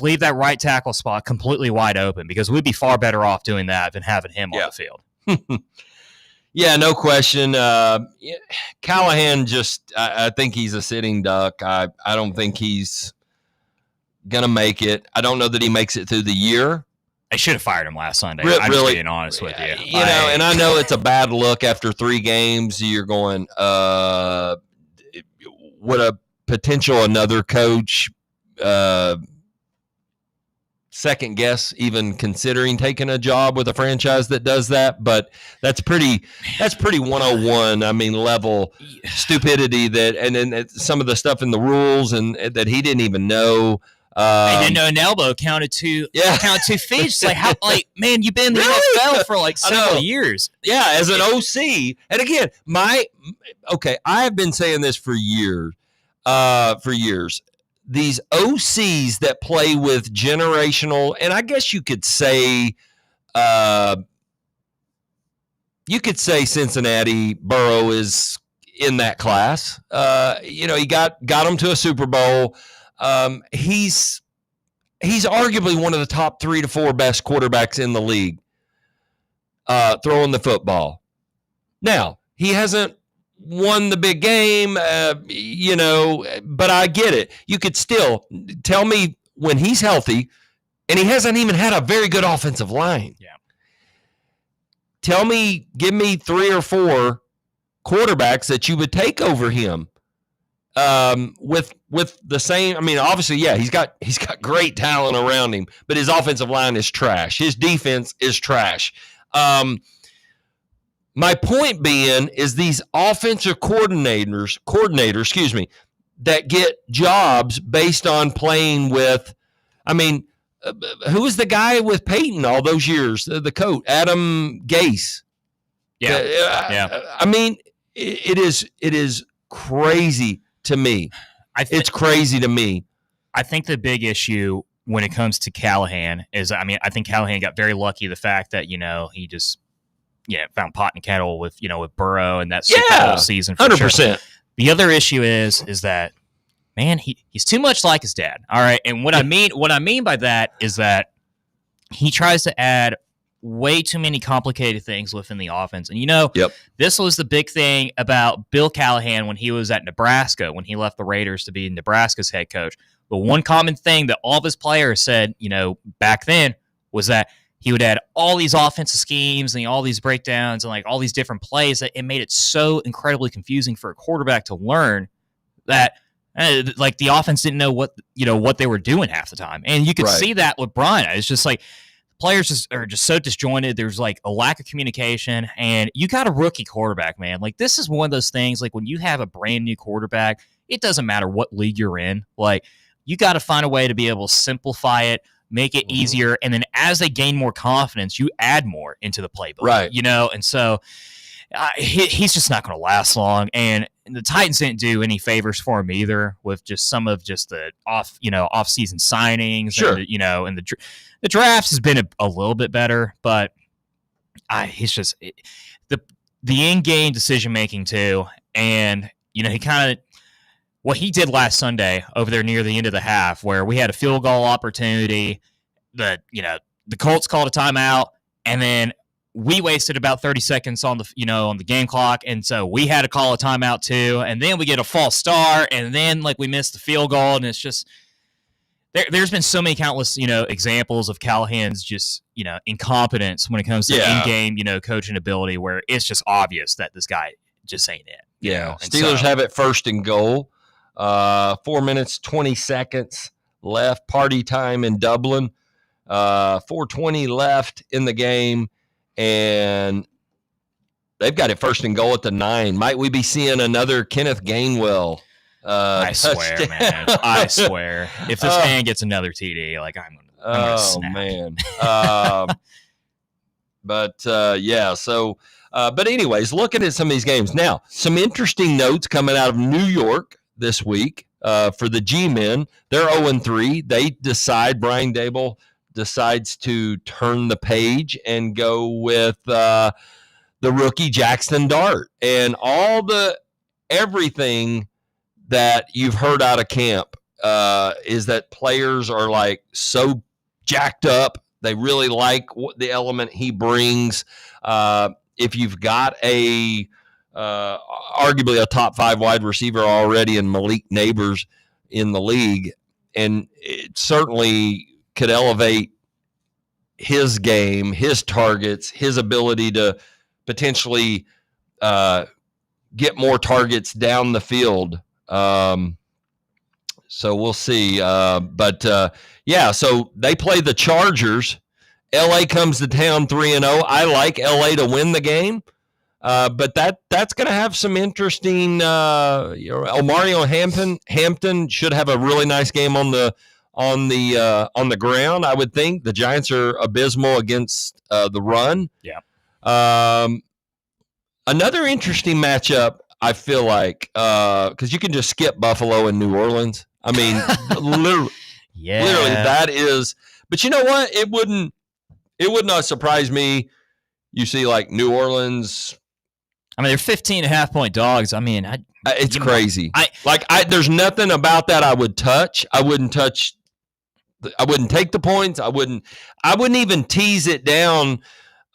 leave that right tackle spot completely wide open, because we'd be far better off doing that than having him on the field. Yeah, no question. Callahan I think he's a sitting duck. I don't think he's going to make it. I don't know that he makes it through the year. I should have fired him last Sunday. I'm just being honest with you. And I know it's a bad look after 3 games. You're going, would a potential another coach second guess even considering taking a job with a franchise that does that? But that's pretty 101. I mean, level stupidity and then some of the stuff in the rules and that he didn't even know. I didn't know an elbow counted 2 feet. It's man, you've been in the NFL for several years. Yeah, as an OC. And again, I have been saying this for years. These OCs that play with generational, and I guess you could say Cincinnati, Burrow is in that class. He got them to a Super Bowl. He's arguably one of the top 3 to 4 best quarterbacks in the league throwing the football. Now, he hasn't won the big game, but I get it. You could still tell me when he's healthy, and he hasn't even had a very good offensive line. Yeah. Give me 3 or 4 quarterbacks that you would take over him. With the same, I mean, obviously, yeah, he's got great talent around him, but his offensive line is trash. His defense is trash. My point being is these offensive coordinators, that get jobs based on playing with, I mean, who was the guy with Peyton all those years? The coach, Adam Gase. Yeah. I mean, it is crazy to me. It's crazy to me. I think the big issue when it comes to Callahan is, I mean, I think Callahan got very lucky the fact that, he just found pot and kettle with Burrow and that Super Bowl season. For 100%. Sure. The other issue is that, man, he's too much like his dad. All right. And what I mean by that is that he tries to add way too many complicated things within the offense. And this was the big thing about Bill Callahan when he was at Nebraska, when he left the Raiders to be Nebraska's head coach. The one common thing that all of his players said, back then was that he would add all these offensive schemes and all these breakdowns and like all these different plays that it made it so incredibly confusing for a quarterback to learn that like the offense didn't know what they were doing half the time. And you could see that with Brian. It's just like players are just so disjointed. There's like a lack of communication, and you got a rookie quarterback, man. Like this is one of those things, like when you have a brand new quarterback, it doesn't matter what league you're in. Like you got to find a way to be able to simplify it, make it easier. And then as they gain more confidence, you add more into the playbook, right? And so he's just not going to last long. And the Titans didn't do any favors for him either with just some of just the off-season signings. Sure. And the draft has been a little bit better, but he's just the in-game decision-making too. And, he kind of, what he did last Sunday over there near the end of the half where we had a field goal opportunity, the Colts called a timeout, and then we wasted about 30 seconds on the game clock, and so we had to call a timeout too, and then we get a false start, and then we missed the field goal, and it's just there's been so many countless examples of Callahan's just incompetence when it comes to in-game coaching ability, where it's just obvious that this guy just ain't it. Steelers have it first and goal. 4 minutes 20 seconds left. Party time in Dublin. 4:20 left in the game. And they've got it first and goal at the 9. Might we be seeing another Kenneth Gainwell? I swear, man. I swear. If this man gets another TD, I'm gonna snap. Man. But anyways, looking at some of these games. Now, some interesting notes coming out of New York this week for the G-Men. They're 0-3. Brian Dable decides to turn the page and go with the rookie Jackson Dart, and everything that you've heard out of camp is that players are so jacked up. They really like the element he brings. If you've got arguably a top 5 wide receiver already in Malik Neighbors in the league, and it certainly could elevate his game, his targets, his ability to potentially get more targets down the field. So we'll see. So they play the Chargers. LA comes to town 3-0. I like LA to win the game. But that's going to have some interesting. Mario Hampton should have a really nice game on the ground. I would think the Giants are abysmal against the run. Yeah. Another interesting matchup, I feel like, because you can just skip Buffalo and New Orleans. I mean, literally, that is. But you know what? It would not surprise me. You see, New Orleans. I mean, they're 15.5-point dogs. I mean, it's crazy. There's nothing about that I would touch. I wouldn't touch. I wouldn't take the points. I wouldn't even tease it down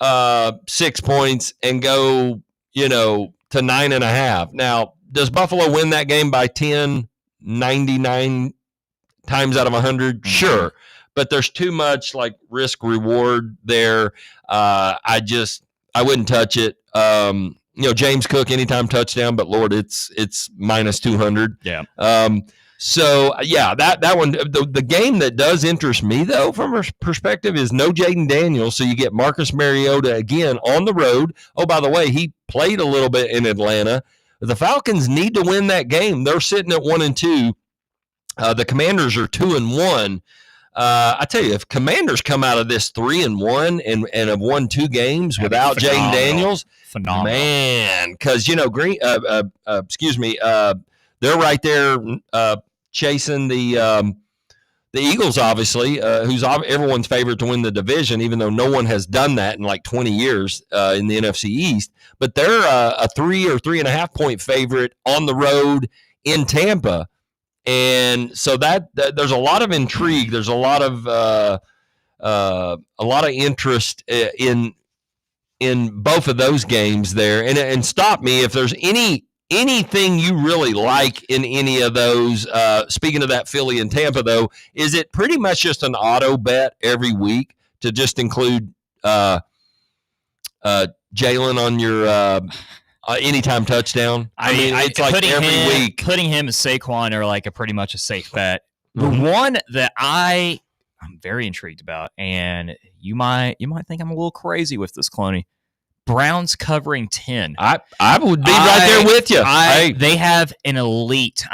6 points and go, to 9.5. Now, does Buffalo win that game by 10, 99 times out of 100? Sure. But there's too much risk reward there. I wouldn't touch it. James Cook anytime touchdown, but Lord, it's minus 200. Yeah. So yeah, that one, the game that does interest me though, from a perspective, is no Jaden Daniels. So you get Marcus Mariota again on the road. Oh, by the way, he played a little bit in Atlanta. The Falcons need to win that game. They're sitting at 1-2. The Commanders are 2-1. I tell you, if Commanders come out of this 3-1 and have won 2 games without Jaden Daniels, phenomenal, man, because they're right there chasing the Eagles, obviously, who's everyone's favorite to win the division, even though no one has done that in like 20 years in the NFC East. But they're a 3 or 3.5 point favorite on the road in Tampa. And so that there's a lot of intrigue. There's a lot of interest in both of those games there. And stop me if there's anything you really like in any of those. Speaking of that Philly and Tampa, though, is it pretty much just an auto bet every week to just include Jalen on your anytime touchdown? I mean, it's like every week. Putting him and Saquon are like pretty much a safe bet. The one that I'm very intrigued about, and you might think I'm a little crazy with this, Cloney. Browns covering 10. I would be right there with you. They have an elite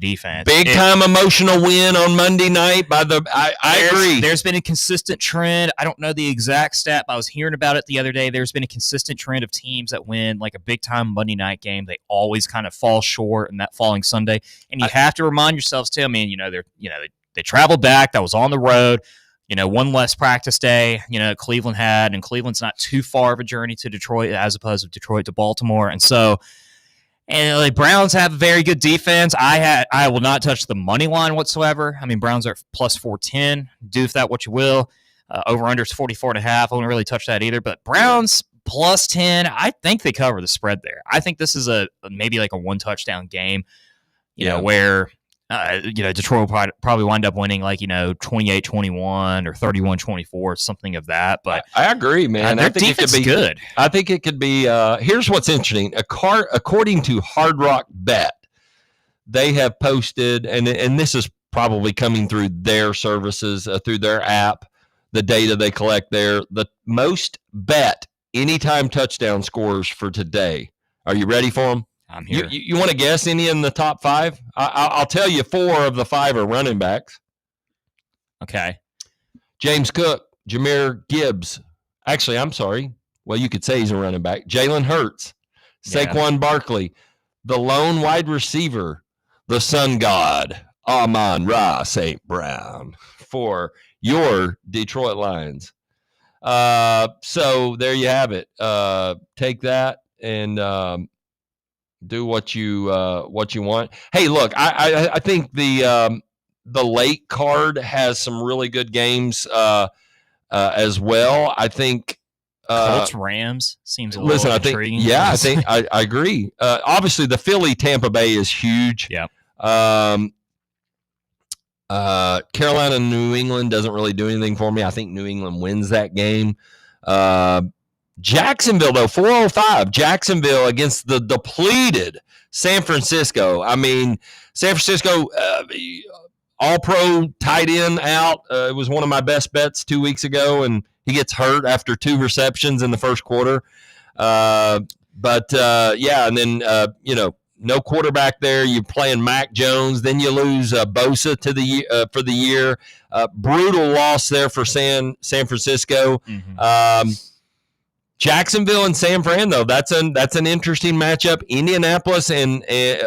defense. Big time emotional win on Monday night by the. I agree. There's been a consistent trend. I don't know the exact stat, but I was hearing about it the other day. There's been a consistent trend of teams that win like a big time Monday night game. They always kind of fall short in that following Sunday, and you have to remind yourselves too. I mean, they traveled back. That was on the road. One less practice day, Cleveland had, and Cleveland's not too far of a journey to Detroit as opposed to Detroit to Baltimore. And so, the Browns have a very good defense. I will not touch the money line whatsoever. I mean, Browns are plus 410. Do with that what you will. Over under is 44.5. I wouldn't really touch that either. But Browns plus 10, I think they cover the spread there. I think this is maybe like a 1 touchdown game, where Detroit will probably wind up winning 28-21 or 31-24, something of that. But I agree, man. I think it could be good. I think it could be. Here's what's interesting. According to Hard Rock Bet, they have posted, and this is probably coming through their services, through their app, the data they collect there, the most bet anytime touchdown scores for today. Are you ready for them? I'm here. You want to guess any in the top 5? I'll tell you 4 of the 5 are running backs. Okay. James Cook, Jahmyr Gibbs. Actually, I'm sorry. Well, you could say he's a running back. Jalen Hurts, Saquon Barkley, the lone wide receiver, the sun god, Amon-Ra St. Brown, for your Detroit Lions. So there you have it. Take that and do what you want. Hey, look, I think the late card has some really good games as well. I think Colts Rams seems a little intriguing. I think I agree. Obviously, the Philly Tampa Bay is huge. Yeah. Carolina New England doesn't really do anything for me. I think New England wins that game. Jacksonville, though, 405. Jacksonville against the depleted San Francisco. I mean, San Francisco, all-pro tight end out. It was one of my best bets 2 weeks ago, and he gets hurt after 2 receptions in the first quarter. And then, no quarterback there. You're playing Mac Jones. Then you lose Bosa for the year. Brutal loss there for San Francisco. Mm-hmm. Jacksonville and San Fran, though, that's an interesting matchup. Indianapolis and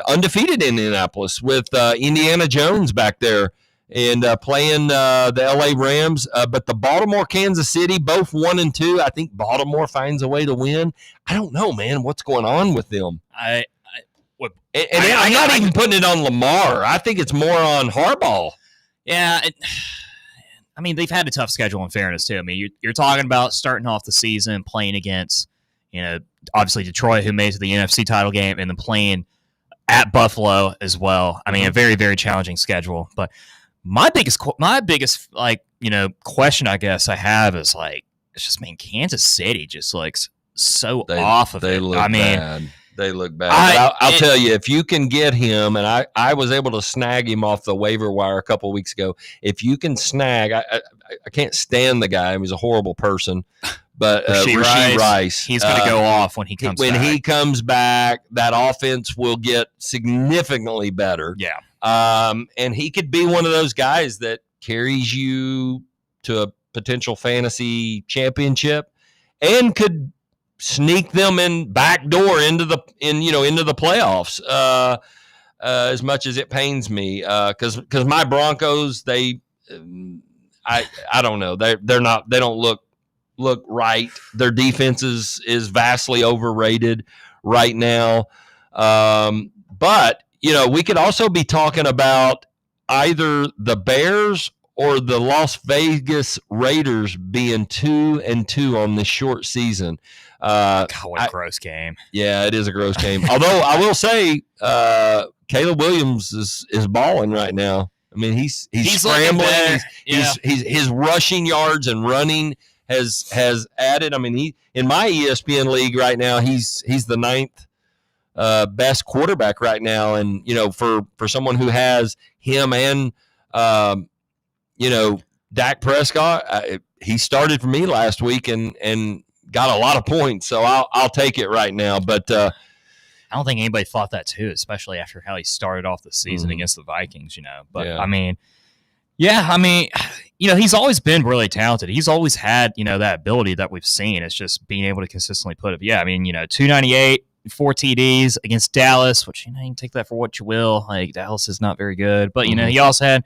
undefeated Indianapolis with Indiana Jones back there and playing the LA Rams. But the Baltimore, Kansas City, both 1-2. I think Baltimore finds a way to win. I don't know, man, what's going on with them. I'm not even putting it on Lamar. I think it's more on Harbaugh. Yeah. I mean, they've had a tough schedule in fairness, too. I mean, you're talking about starting off the season playing against, obviously Detroit, who made it to the NFC title game, and then playing at Buffalo as well. I mean, a very, very challenging schedule. But my biggest question, I guess, I have is, it's just, Kansas City just looks so off of it. They look bad. They look bad. I'll tell you, if you can get him, and I was able to snag him off the waiver wire a couple of weeks ago. If you can snag, I can't stand the guy. He's a horrible person. But Rashee Rice, he's going to go off when he comes back. When he comes back, that offense will get significantly better. Yeah. And he could be one of those guys that carries you to a potential fantasy championship and could sneak them in backdoor into the playoffs. As much as it pains me, because my Broncos, I don't know, they don't look right. Their defense is vastly overrated right now. But we could also be talking about either the Bears or the Las Vegas Raiders being 2-2 on this short season. God, what a gross game. Yeah, it is a gross game. Although I will say, Caleb Williams is balling right now. I mean, he's scrambling. His rushing yards and running has added. I mean, in my ESPN league right now, he's the 9th best quarterback right now. And for someone who has him and Dak Prescott, he started for me last week and got a lot of points, so I'll take it right now. But I don't think anybody thought that too, especially after how he started off the season against the Vikings. But yeah. I mean, he's always been really talented. He's always had that ability that we've seen. It's just being able to consistently put it. Yeah, I mean, 298, 4 TDs against Dallas, which you can take that for what you will. Like, Dallas is not very good, but he also had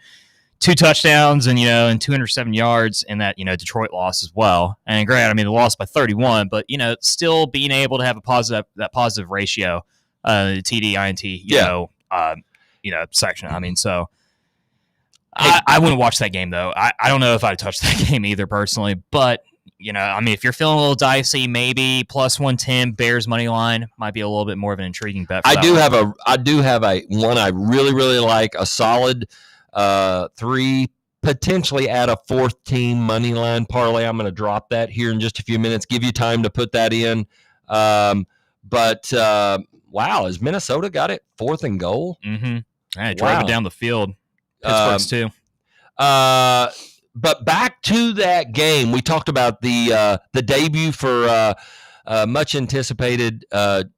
2 touchdowns and 207 yards in that Detroit loss as well. And granted, I mean, they lost by 31, but still being able to have that positive ratio, TD INT section. I mean, so I wouldn't watch that game though. I don't know if I'd touch that game either personally, but I mean, if you're feeling a little dicey, maybe plus 110 Bears money line might be a little bit more of an intriguing bet. I do have a one I really, really like, a solid 3, potentially add a 4th team money line parlay. I'm going to drop that here in just a few minutes, give you time to put that in. But wow, has Minnesota got it 4th and goal? I drove it down the field. Pittsburgh's too. But back to that game, we talked about the debut for much anticipated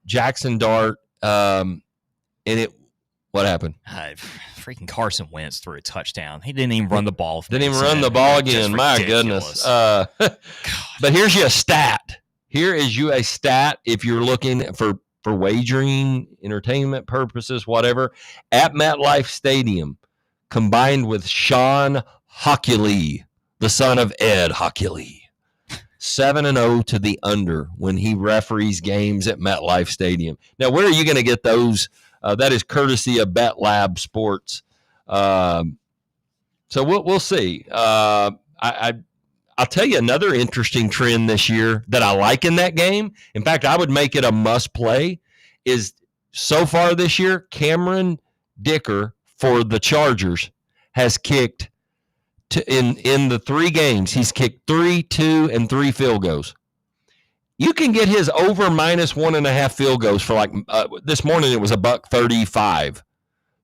Jackson Dart, and what happened? Freaking Carson Wentz threw a touchdown. He didn't even run the ball. Didn't even run the ball again. My goodness. But here's you a stat. Here is you a stat if you're looking for wagering, entertainment purposes, whatever. At MetLife Stadium, combined with Sean Hochuli, the son of Ed Hochuli, 7-0 to the under when he referees games at MetLife Stadium. Now, where are you going to get those? That is courtesy of Bet Lab Sports. So we'll see. I'll tell you another interesting trend this year that I like in that game. In fact, I would make it a must play. Is so far this year, Cameron Dicker for the Chargers has kicked in the 3 games. He's kicked 3, 2, and 3 field goals. You can get his over minus 1.5 field goals for this morning. It was $1.35. So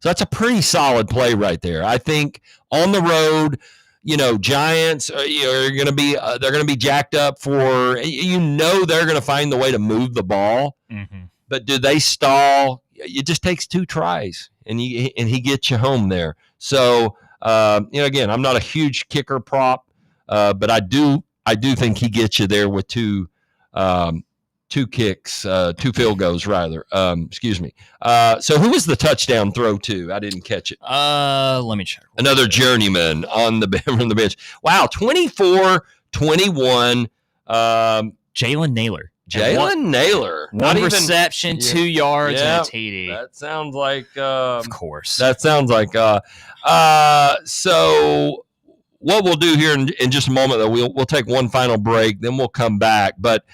that's a pretty solid play right there. I think on the road, Giants are going to be they're going to be jacked up for they're going to find the way to move the ball. Mm-hmm. But do they stall? It just takes 2 tries, and he gets you home there. So again, I'm not a huge kicker prop, but I do think he gets you there with 2 kicks, 2 field goals rather. Excuse me. So who was the touchdown throw to? I didn't catch it. Let me check. Another journeyman on from the bench. Wow, 24-21. Jalen Naylor. Jalen Naylor. One reception, 2 yards, and a TD. That sounds like of course. That sounds like so what we'll do here in just a moment, though, we'll take one final break, then we'll come back. But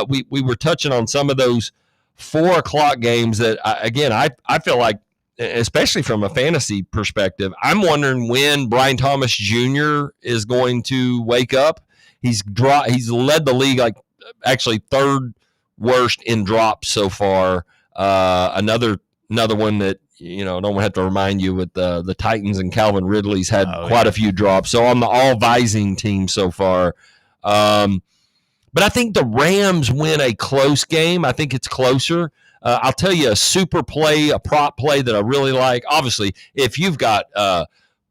we were touching on some of those 4 o'clock games that, I feel like, especially from a fantasy perspective, I'm wondering when Brian Thomas Jr. is going to wake up. He's led the league, actually 3rd worst in drops so far. Another one that, don't have to remind you with the Titans and Calvin Ridley's had quite a few drops. So on the all Vising team so far. But I think the Rams win a close game. I think it's closer. I'll tell you a super play, a prop play that I really like. Obviously, if you've got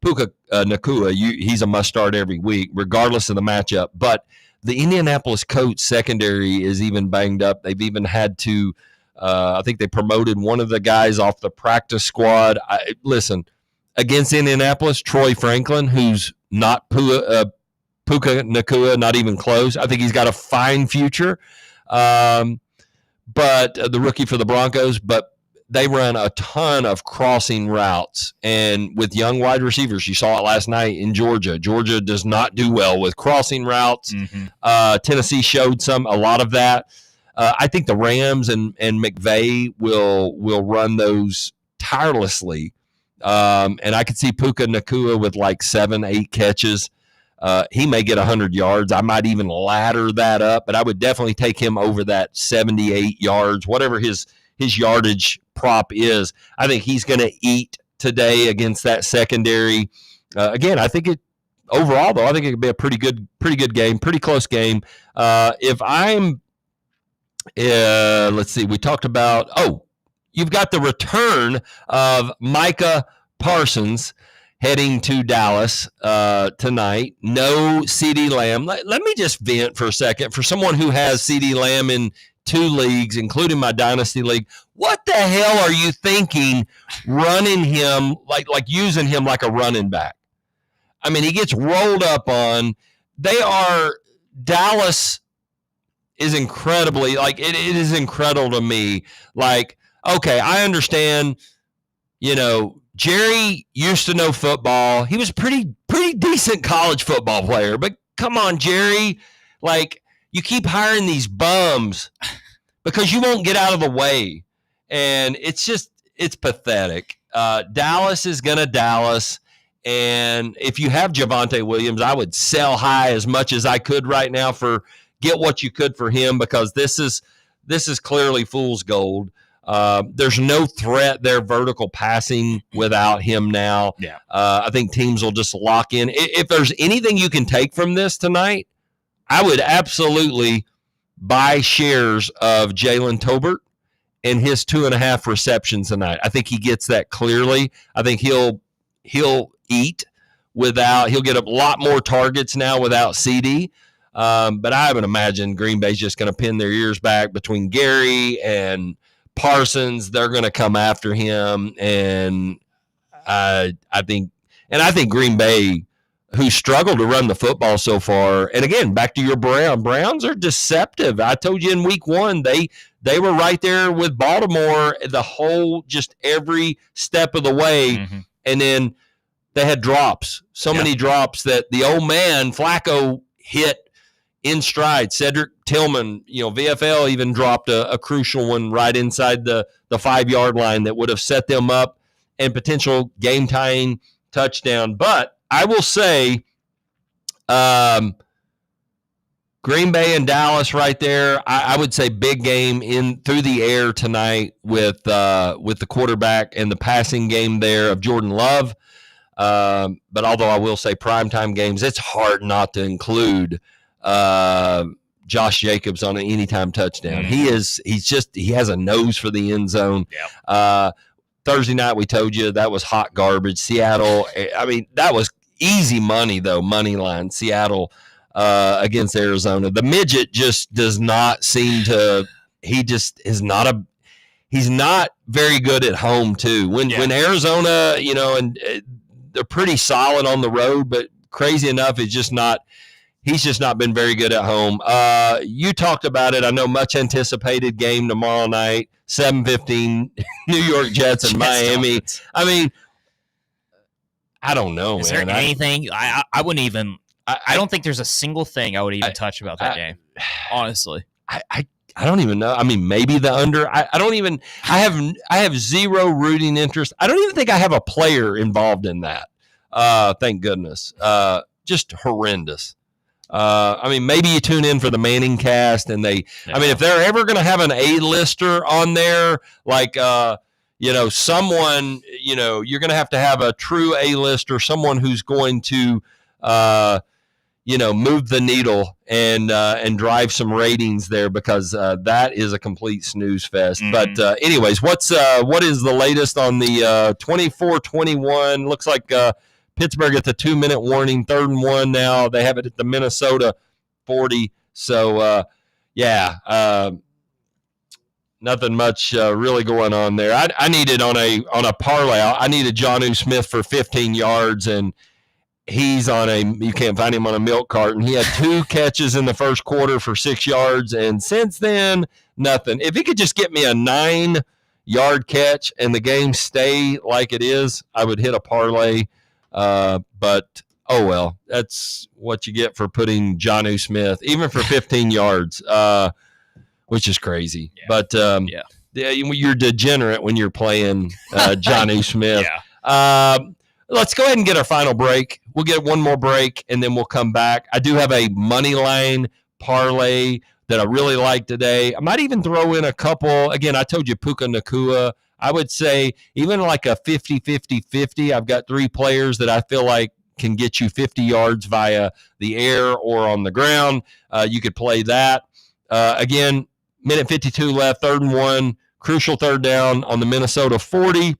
Puka Nacua, he's a must start every week, regardless of the matchup. But the Indianapolis Colts secondary is even banged up. They've even had to, I think they promoted one of the guys off the practice squad. Listen, against Indianapolis, Troy Franklin, who's not Puka Nacua, not even close. I think he's got a fine future. But the rookie for the Broncos, but they run a ton of crossing routes. And with young wide receivers, you saw it last night in Georgia. Georgia does not do well with crossing routes. Tennessee showed a lot of that. I think the Rams and McVay will run those tirelessly. And I could see Puka Nacua with like 7-8 catches. He may get 100 yards. I might even ladder that up, but I would definitely take him over that 78 yards, whatever his yardage prop is. I think he's going to eat today against that secondary. Again, I think it overall, though, I think it could be a pretty good game, pretty close game. If I'm, let's see, we talked about, you've got the return of Micah Parsons heading to Dallas tonight. No CeeDee Lamb. Let me just vent for a second. For someone who has CeeDee Lamb in 2 leagues, including my Dynasty League, what the hell are you thinking running him, like using him like a running back? I mean, he gets rolled up on. Dallas is incredibly, it is incredible to me. Like, okay, I understand, Jerry used to know football. He was pretty decent college football player, but come on, Jerry, you keep hiring these bums because you won't get out of the way. And it's pathetic. Dallas is going to Dallas. And if you have Javonte Williams, I would sell high as much as I could right now for get what you could for him, because this is clearly fool's gold. There's no threat there, vertical passing without him now. Yeah. I think teams will just lock in. If there's anything you can take from this tonight, I would absolutely buy shares of Jalen Tolbert and his 2.5 receptions tonight. I think he gets that clearly. I think he'll eat he'll get a lot more targets now without CD. But I would imagine Green Bay's just going to pin their ears back between Gary and Parsons. They're going to come after him, and I think Green Bay, who struggled to run the football so far, and again, back to your Browns are deceptive. I told you in week 1 they were right there with Baltimore the whole, just every step of the way, and then they had drops, many drops that the old man Flacco hit in stride. Cedric Tillman, VFL even dropped a crucial one right inside the 5-yard line that would have set them up and potential game-tying touchdown. But I will say Green Bay and Dallas right there, I would say big game in through the air tonight with the quarterback and the passing game there of Jordan Love. But although I will say primetime games, it's hard not to include Josh Jacobs on an anytime touchdown. He has a nose for the end zone. Thursday night, we told you that was hot garbage. Seattle, I mean, that was easy money though, money line. Seattle against Arizona. The midget just does not seem to, he's not very good at home too. When Arizona, and they're pretty solid on the road, but crazy enough, he's just not been very good at home. You talked about it. I know, much anticipated game tomorrow night, 7:15, New York Jets and Miami. Dolphins. I mean, I don't know, Is man. there anything? I wouldn't even. I don't think there's a single thing I would even touch about that game. Honestly, I don't even know. I mean, maybe the under. I don't even. I have zero rooting interest. I don't even think I have a player involved in that. Thank goodness. Just horrendous. I mean, maybe you tune in for the Manning cast, and I mean, if they're ever going to have an A-lister on there, like, someone, you're going to have a true A-lister, someone who's going to, move the needle and drive some ratings there, because that is a complete snooze fest. Mm-hmm. But anyways, what is the latest on the 24-21? Looks like Pittsburgh at the 2-minute warning, 3rd and 1 now. They have it at the Minnesota 40. So, nothing much really going on there. I needed on a parlay. I needed Jonnu Smith for 15 yards, and he's you can't find him on a milk carton. He had 2 catches in the first quarter for 6 yards, and since then, nothing. If he could just get me a 9-yard catch and the game stay like it is, I would hit a parlay. But oh well, that's what you get for putting Jonnu Smith, even for 15 yards, which is crazy. Yeah. But you're degenerate when you're playing Jonnu Smith. Let's go ahead and get our final break. We'll get one more break, and then we'll come back. I do have a money line parlay that I really like today. I might even throw in a couple. Again, I told you Puka Nacua. I would say even like a 50-50-50. I've got 3 players that I feel like can get you 50 yards via the air or on the ground. You could play that. Again, minute 52 left, 3rd and 1, crucial 3rd down on the Minnesota 40.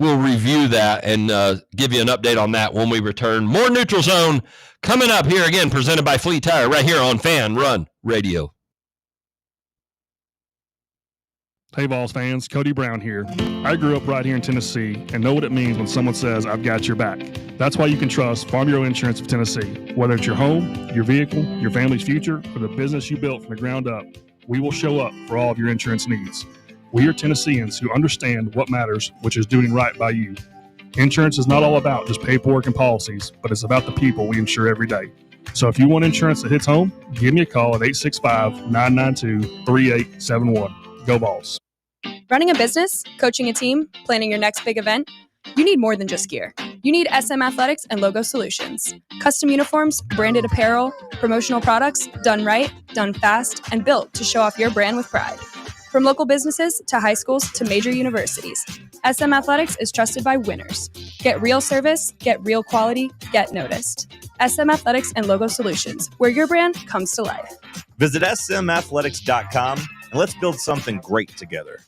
We'll review that and give you an update on that when we return. More Neutral Zone coming up here again, presented by Fleet Tire, right here on Fan Run Radio. Hey, Vols fans, Cody Brown here. I grew up right here in Tennessee and know what it means when someone says, I've got your back. That's why you can trust Farm Bureau Insurance of Tennessee. Whether it's your home, your vehicle, your family's future, or the business you built from the ground up, we will show up for all of your insurance needs. We are Tennesseans who understand what matters, which is doing right by you. Insurance is not all about just paperwork and policies, but it's about the people we insure every day. So if you want insurance that hits home, give me a call at 865-992-3871. Go Vols. Running a business, coaching a team, planning your next big event, you need more than just gear. You need SM Athletics and Logo Solutions. Custom uniforms, branded apparel, promotional products, done right, done fast, and built to show off your brand with pride. From local businesses to high schools to major universities, SM Athletics is trusted by winners. Get real service, get real quality, get noticed. SM Athletics and Logo Solutions, where your brand comes to life. Visit smathletics.com and let's build something great together.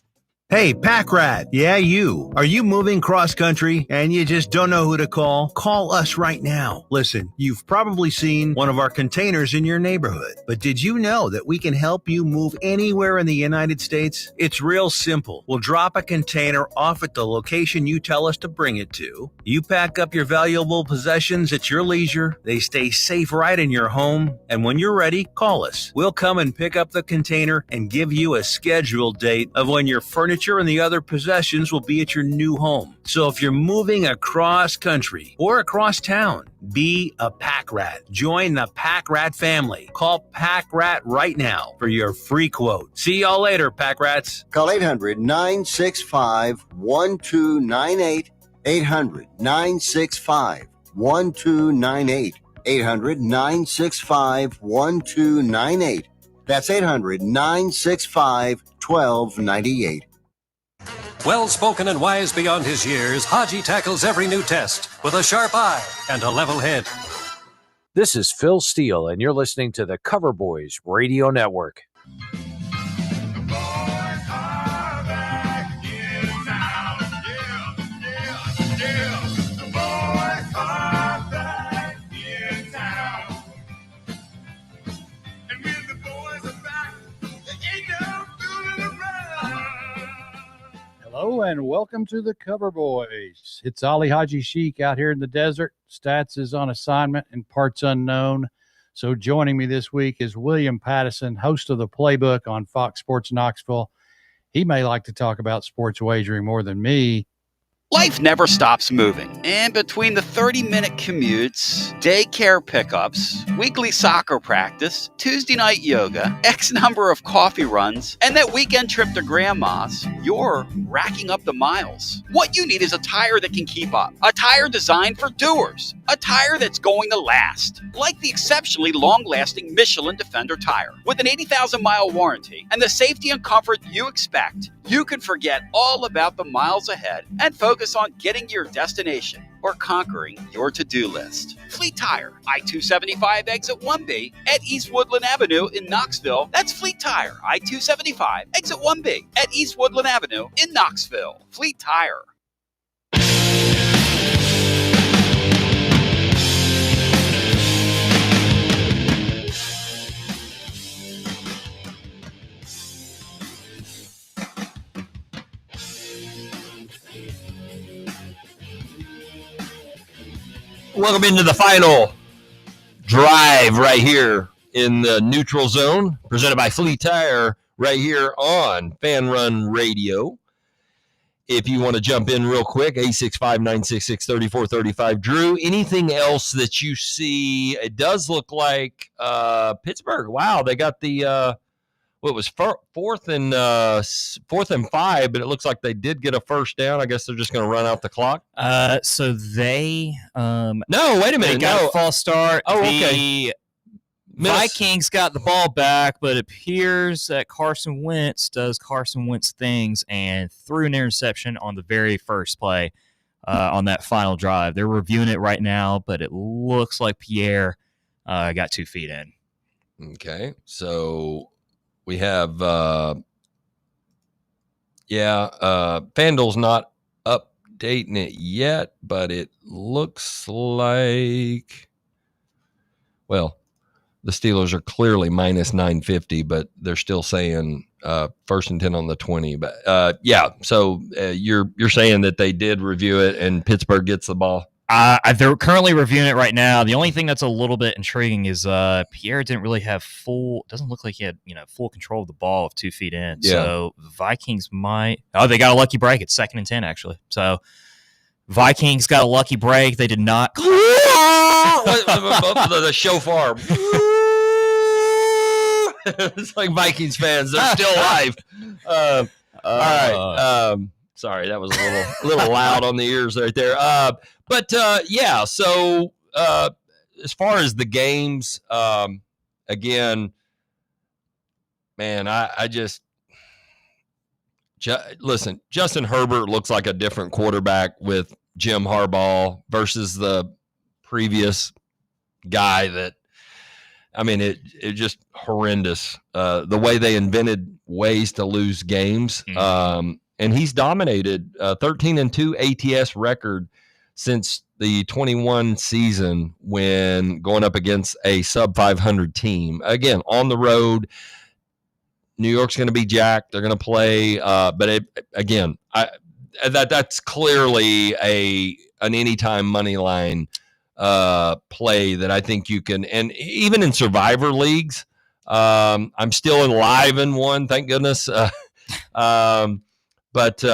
Hey, Pack Rat. Yeah, you. Are you moving cross-country and you just don't know who to call? Call us right now. Listen, you've probably seen one of our containers in your neighborhood, but did you know that we can help you move anywhere in the United States? It's real simple. We'll drop a container off at the location you tell us to bring it to. You pack up your valuable possessions at your leisure. They stay safe right in your home. And when you're ready, call us. We'll come and pick up the container and give you a scheduled date of when your furniture and the other possessions will be at your new home. So if you're moving across country or across town, be a Pack Rat. Join the Pack Rat family. Call Pack Rat right now for your free quote. See y'all later, Pack Rats. Call 800-965-1298. 800-965-1298. 800-965-1298. That's 800-965-1298. Well-spoken and wise beyond his years, Haji tackles every new test with a sharp eye and a level head. This is Phil Steele, and you're listening to the Cover Boys Radio Network. Hello and welcome to the Cover Boys. It's Ali Haji Sheik out here in the desert. Stats is on assignment and parts unknown. So joining me this week is William Pattison, host of The Playbook on Fox Sports Knoxville. He may like to talk about sports wagering more than me. Life never stops moving, and between the 30-minute commutes, daycare pickups, weekly soccer practice, Tuesday night yoga, X number of coffee runs, and that weekend trip to grandma's, you're racking up the miles. What you need is a tire that can keep up, a tire designed for doers, a tire that's going to last, like the exceptionally long-lasting Michelin Defender tire. With an 80,000-mile warranty and the safety and comfort you expect, you can forget all about the miles ahead and focus on getting to your destination or conquering your to-do list. Fleet Tire, I-275 exit 1B at East Woodland Avenue in Knoxville. That's Fleet Tire, I-275 exit 1B at East Woodland Avenue in Knoxville. Fleet Tire. Welcome into the final drive right here in the neutral zone, presented by Fleet Tire right here on Fan Run Radio. If you want to jump in real quick, 865-966-3435. Drew, anything else that you see? It does look like Pittsburgh. Wow, they got the what was fourth and 5, but it looks like they did get a first down. I guess they're just going to run out the clock. So they no, wait a minute, they got a false start. Oh, the okay. Vikings got the ball back, but it appears that Carson Wentz does Carson Wentz things and threw an interception on the very first play on that final drive. They're reviewing it right now, but it looks like Pierre got 2 feet in. Okay, so we have, FanDuel's not updating it yet, but it looks like, well, the Steelers are clearly minus 950, but they're still saying first and 10 on the 20. But so you're saying that they did review it and Pittsburgh gets the ball? They're currently reviewing it right now. The only thing that's a little bit intriguing is Pierre didn't really have doesn't look like he had full control of the ball of 2 feet in. Yeah. So the Vikings might. Oh, they got a lucky break. It's 2nd and 10 actually. So Vikings got a lucky break. They did not. The shofar. It's like Vikings fans. They're still alive. All right. Sorry, that was a little loud on the ears right there. So as far as the games, again, man, I just listen, Justin Herbert looks like a different quarterback with Jim Harbaugh versus the previous guy that, I mean, it just horrendous. The way they invented ways to lose games. And he's dominated 13-2 ATS record since the 21 season when going up against a sub 500 team. Again, on the road, New York's going to be jacked. They're going to play. That's clearly an anytime money line play that I think you can. And even in Survivor leagues, I'm still alive in one, thank goodness. That's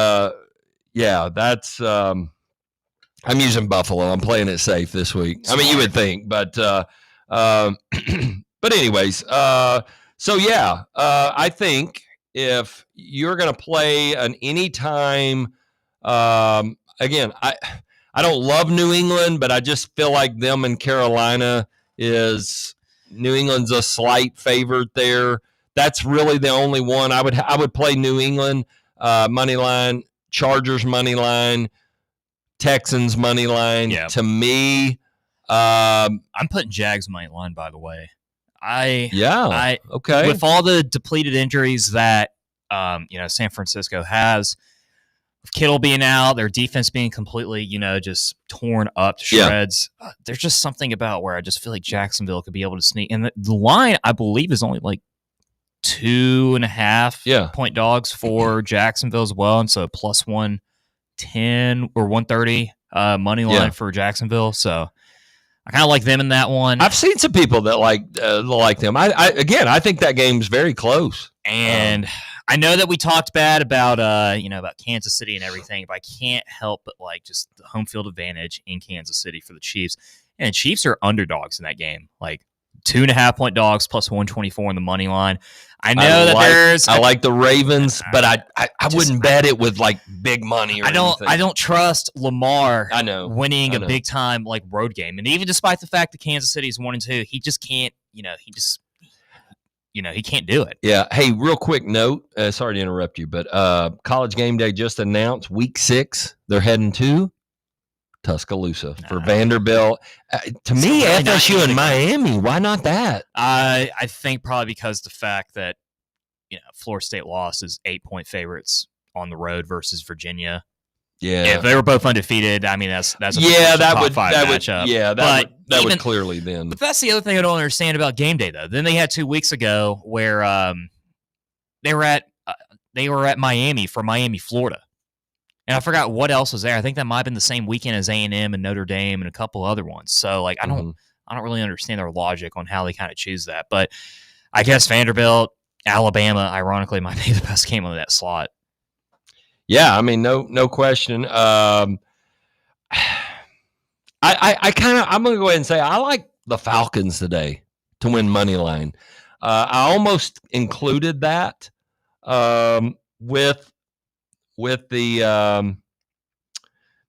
I'm using Buffalo. I'm playing it safe this week. I mean, you would think, but anyways, I think if you're going to play an anytime, again, I don't love New England, but I just feel like them and Carolina New England's a slight favorite there. That's really the only one I would play. New England money line, Chargers money line, Texans money line. Yeah. To me, I'm putting Jags money line. By the way, okay. With all the depleted injuries that San Francisco has, with Kittle being out, their defense being completely just torn up to shreds. Yeah. There's just something about where I just feel like Jacksonville could be able to sneak. And the line, I believe, is only like 2.5 point dogs for Jacksonville as well, and so plus 110 or 130 money line for Jacksonville. So I kind of like them in that one. I've seen some people that like them. I think that game's very close, and I know that we talked bad about about Kansas City and everything, but I can't help but like just the home field advantage in Kansas City for the Chiefs. And the Chiefs are underdogs in that game, like 2.5-point dogs plus 124 on the money line. I know I like the Ravens, but I wouldn't bet it with like big money. Or anything. I don't trust Lamar. I know winning a big time like road game, and even despite the fact that Kansas City is 1-2, he just can't. He can't do it. Yeah. Hey, real quick note. Sorry to interrupt you, but College Game Day just announced Week 6. They're heading to Tuscaloosa for Vanderbilt. To me, really FSU and Miami. Why not that? I think probably because the fact that Florida State lost as 8-point favorites on the road versus Virginia. Yeah, if they were both undefeated, I mean that's a that would matchup. That would clearly then. But that's the other thing I don't understand about Game Day though. Then they had 2 weeks ago where they were at Miami for Miami, Florida, and I forgot what else was there. I think that might have been the same weekend as A&M and Notre Dame and a couple other ones. So like I don't really understand their logic on how they kind of choose that. But I guess Vanderbilt, Alabama, ironically, might be the best game on that slot. Yeah, I mean, no question. I'm going to go ahead and say I like the Falcons today to win money line. I almost included that with the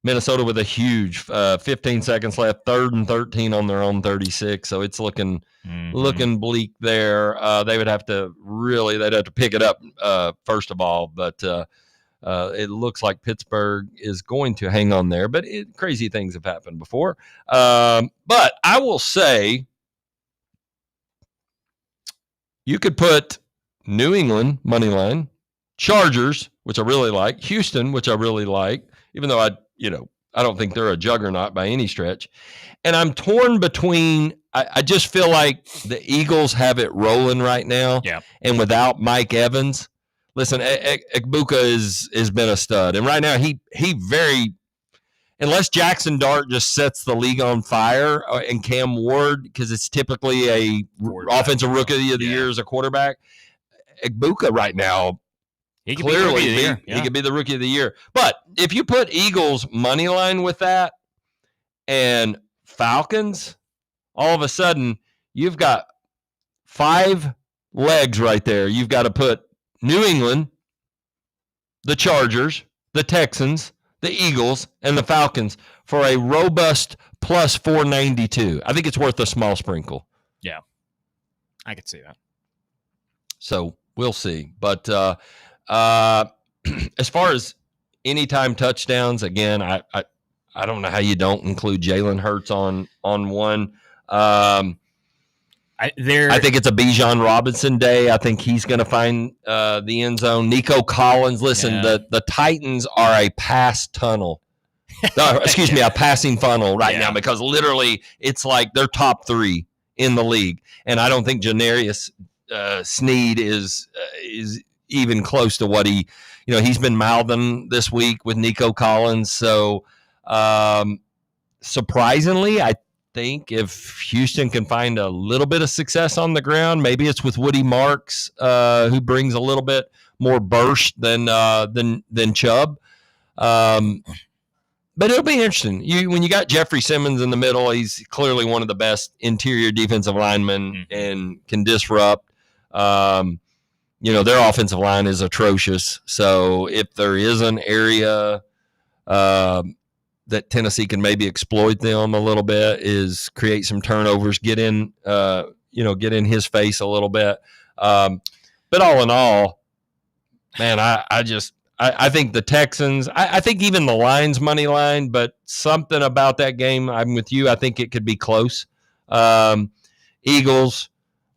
Minnesota with a huge 15 seconds left, 3rd and 13 on their own 36. So it's looking bleak there. They'd have to pick it up first of all, but. It looks like Pittsburgh is going to hang on there, but crazy things have happened before. But I will say you could put New England money line, Chargers, which I really like, Houston, which I really like, even though I don't think they're a juggernaut by any stretch. And I'm torn between. I just feel like the Eagles have it rolling right now, and without Mike Evans. Listen, Egbuka has been a stud, and right now he unless Jackson Dart just sets the league on fire and Cam Ward, because it's typically a offensive rookie of the year as a quarterback. Egbuka right now, he could be the rookie of the year. But if you put Eagles money line with that and Falcons, all of a sudden you've got 5 legs right there. You've got to put New England, the Chargers, the Texans, the Eagles, and the Falcons for a robust plus 492. I think it's worth a small sprinkle. Yeah, I could see that. So we'll see. But as far as anytime touchdowns, again, I don't know how you don't include Jalen Hurts on one. I think it's a Bijan Robinson day. I think he's going to find the end zone. Nico Collins. Listen, the Titans are a pass tunnel. A passing funnel right now, because literally it's like they're top 3 in the league, and I don't think Janarius Sneed is even close to what he's been mouthing this week with Nico Collins. So surprisingly, I think if Houston can find a little bit of success on the ground, maybe it's with Woody Marks, who brings a little bit more burst than Chubb. But it'll be interesting. When you got Jeffrey Simmons in the middle, he's clearly one of the best interior defensive linemen and can disrupt. Their offensive line is atrocious. So if there is an area that Tennessee can maybe exploit them a little bit, is create some turnovers, get in his face a little bit. But all in all, man, I think the Texans, I think even the Lions money line, but something about that game, I'm with you. I think it could be close. Eagles,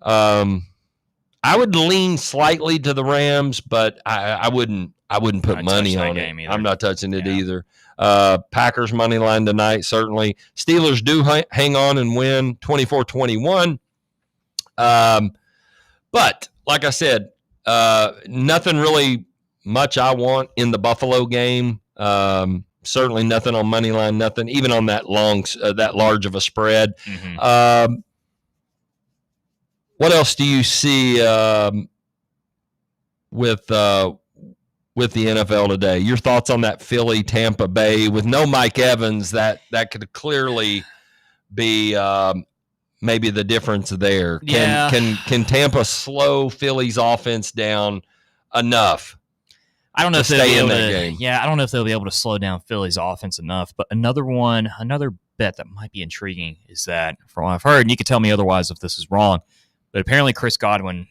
I would lean slightly to the Rams, but I wouldn't put money on it. I'm not touching it either. Packers money line tonight, certainly. Steelers do hang on and win 24-21. But like I said, nothing really much I want in the Buffalo game. Certainly nothing on money line, nothing even on that large of a spread. What else do you see? with the NFL today. Your thoughts on that Philly Tampa Bay with no Mike Evans? That could clearly be maybe the difference there. Can Tampa slow Philly's offense down enough? I don't know if they'll stay be in able that to. game. Yeah, I don't know if they'll be able to slow down Philly's offense enough. But another bet that might be intriguing is that, from what I've heard, and you can tell me otherwise if this is wrong, but apparently Chris Godwin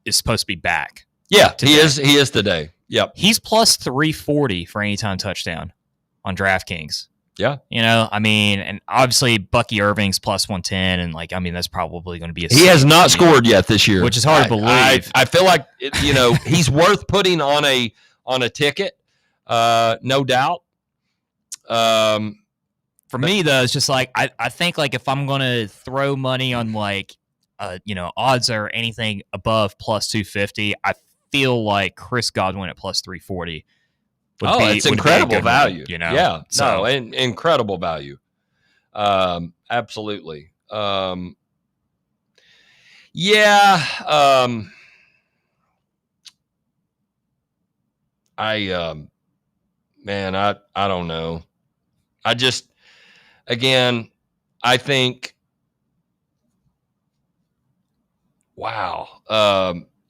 is supposed to be back. Yeah, today. he is today. Yep. He's plus 340 for anytime touchdown on DraftKings. Yeah. And obviously Bucky Irving's plus 110, and that's probably going to be He has not scored yet this year, which is hard to believe. I feel like he's worth putting on a ticket, no doubt. For me though, it's just I think if I'm going to throw money on odds or anything above plus 250, I feel like Chris Godwin at plus 340. It's incredible value. Yeah. So incredible value. Absolutely. I don't know. I think, wow.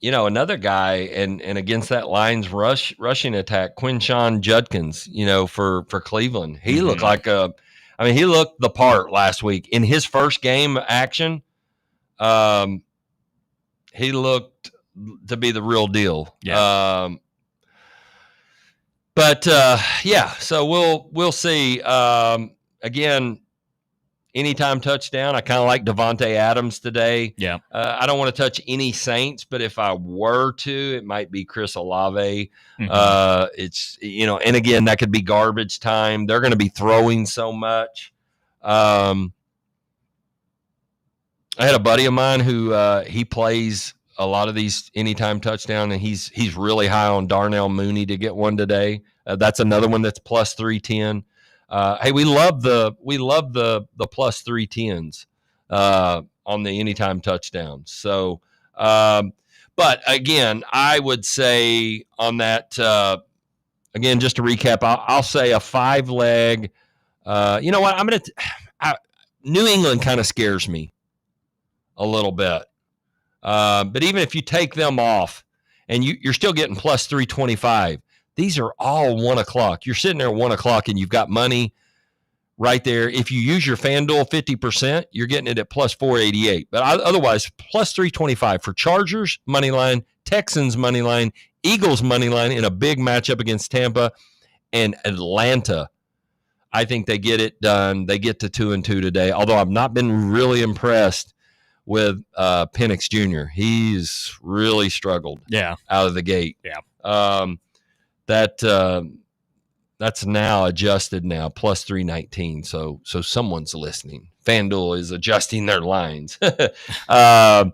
Another guy and against that Lions rushing attack, Quinshon Judkins, for Cleveland. He looked he looked the part last week. In his first game action, he looked to be the real deal. Yeah. So we'll see. Again, anytime touchdown. I kind of like Devontae Adams today. Yeah. I don't want to touch any Saints, but if I were to, it might be Chris Olave. Mhm. It's, and again, that could be garbage time. They're going to be throwing so much. I had a buddy of mine who he plays a lot of these anytime touchdown, and he's really high on Darnell Mooney to get one today. That's another one that's plus 310. Hey, we love the plus 310s on the anytime touchdowns. So, but again, I would say on that again, just to recap, I'll say a 5-leg. You know what? New England kind of scares me a little bit. But even if you take them off, and you're still getting plus 325. These are all 1 o'clock. You're sitting there at 1 o'clock and you've got money right there. If you use your FanDuel 50%, you're getting it at plus 488. But otherwise, plus 325 for Chargers money line, Texans money line, Eagles money line in a big matchup against Tampa, and Atlanta. I think they get it done. They get to 2-2 today. Although I've not been really impressed with Penix Jr. He's really struggled. Yeah. Out of the gate. Yeah. That's now adjusted now, plus 319. So someone's listening. FanDuel is adjusting their lines. But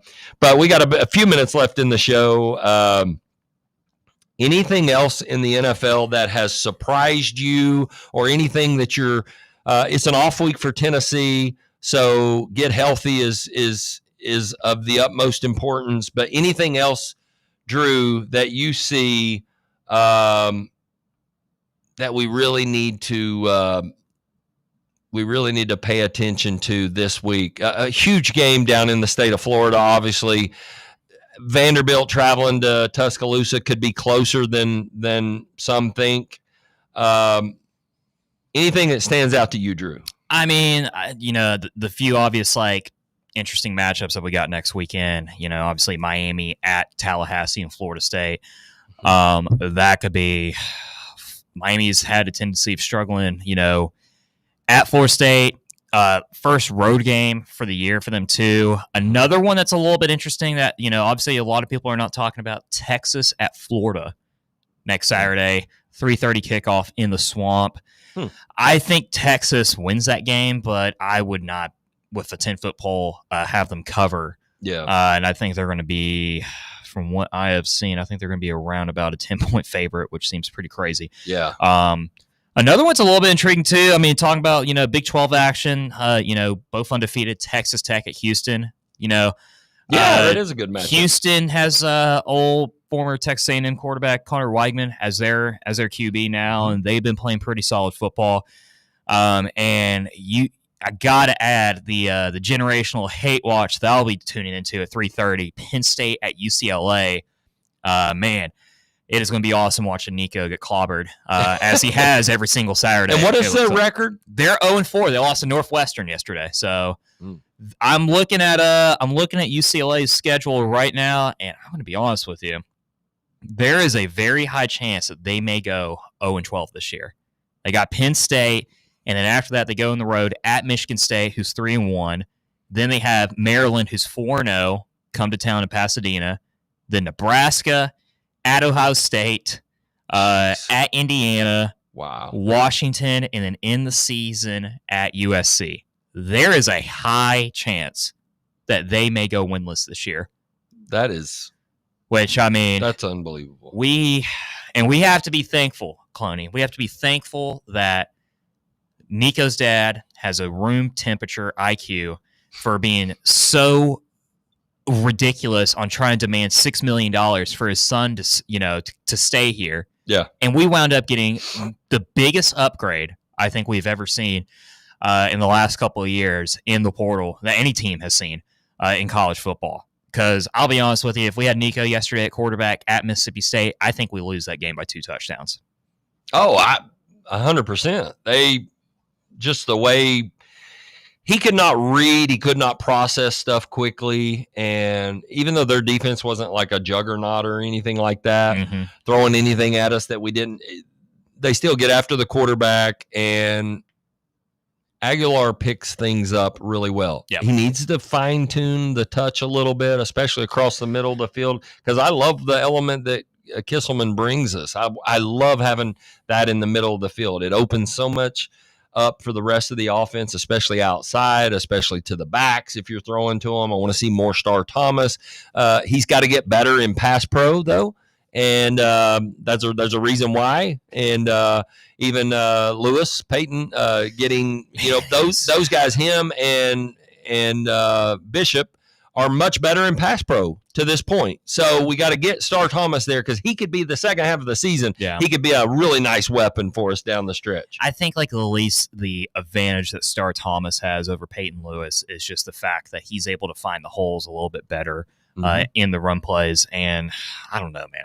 we got a few minutes left in the show. Anything else in the NFL that has surprised you, or anything that it's an off week for Tennessee, so get healthy is of the utmost importance. But anything else, Drew, that you see that we really need to pay attention to this week? A huge game down in the state of Florida, obviously. Vanderbilt traveling to Tuscaloosa could be closer than some think. Anything that stands out to you, Drew? I mean, the few obvious interesting matchups that we got next weekend. Obviously Miami at Tallahassee and Florida State. That could be. Miami's had a tendency of struggling, at Florida State. First road game for the year for them too. Another one that's a little bit interesting that, obviously a lot of people are not talking about, Texas at Florida next Saturday, 3:30 kickoff in the Swamp. I think Texas wins that game, but I would not, with a 10-foot pole, have them cover. Yeah. And I think they're going to be, from what I have seen, I think they're going to be around about a 10-point favorite, which seems pretty crazy. Yeah. Another one's a little bit intriguing too. I mean, talking about, Big 12 action, both undefeated, Texas Tech at Houston, that is a good matchup. Houston has old former Texas A&M quarterback Connor Weigman as their QB now, and they've been playing pretty solid football. And I gotta add the generational hate watch that I'll be tuning into at 3:30. Penn State at UCLA. Man, it is going to be awesome watching Nico get clobbered as he has every single Saturday. And what is their record? They're 0-4. They lost to Northwestern yesterday. So I'm looking at UCLA's schedule right now, and I'm going to be honest with you. There is a very high chance that they may go 0-12 this year. They got Penn State. And then after that, they go on the road at Michigan State, who's 3-1. Then they have Maryland, who's 4-0, come to town in Pasadena. Then Nebraska, at Ohio State, at Indiana, Washington, and then in the season at USC. There is a high chance that they may go winless this year. That is, which I mean, that's unbelievable. We have to be thankful, Cloney. We have to be thankful that Nico's dad has a room temperature IQ for being so ridiculous on trying to demand $6 million for his son to stay here. Yeah. And we wound up getting the biggest upgrade I think we've ever seen in the last couple of years in the portal that any team has seen in college football. Because I'll be honest with you, if we had Nico yesterday at quarterback at Mississippi State, I think we lose that game by 2 touchdowns. Oh, 100%. Just the way he could not read, he could not process stuff quickly. And even though their defense wasn't like a juggernaut or anything like that, throwing anything at us that we didn't, they still get after the quarterback, and Aguilar picks things up really well. Yep. He needs to fine tune the touch a little bit, especially across the middle of the field, because I love the element that Kisselman brings us. I love having that in the middle of the field. It opens so much up for the rest of the offense, especially outside, especially to the backs if you're throwing to him. I want to see more Star Thomas. He's got to get better in pass pro, though, and there's a reason why. And even Lewis Payton getting, those guys, him and Bishop are much better in pass pro to this point. So we got to get Star Thomas there, because he could be the second half of the season. Yeah. He could be a really nice weapon for us down the stretch. I think at least the advantage that Star Thomas has over Peyton Lewis is just the fact that he's able to find the holes a little bit better in the run plays. And I don't know, man.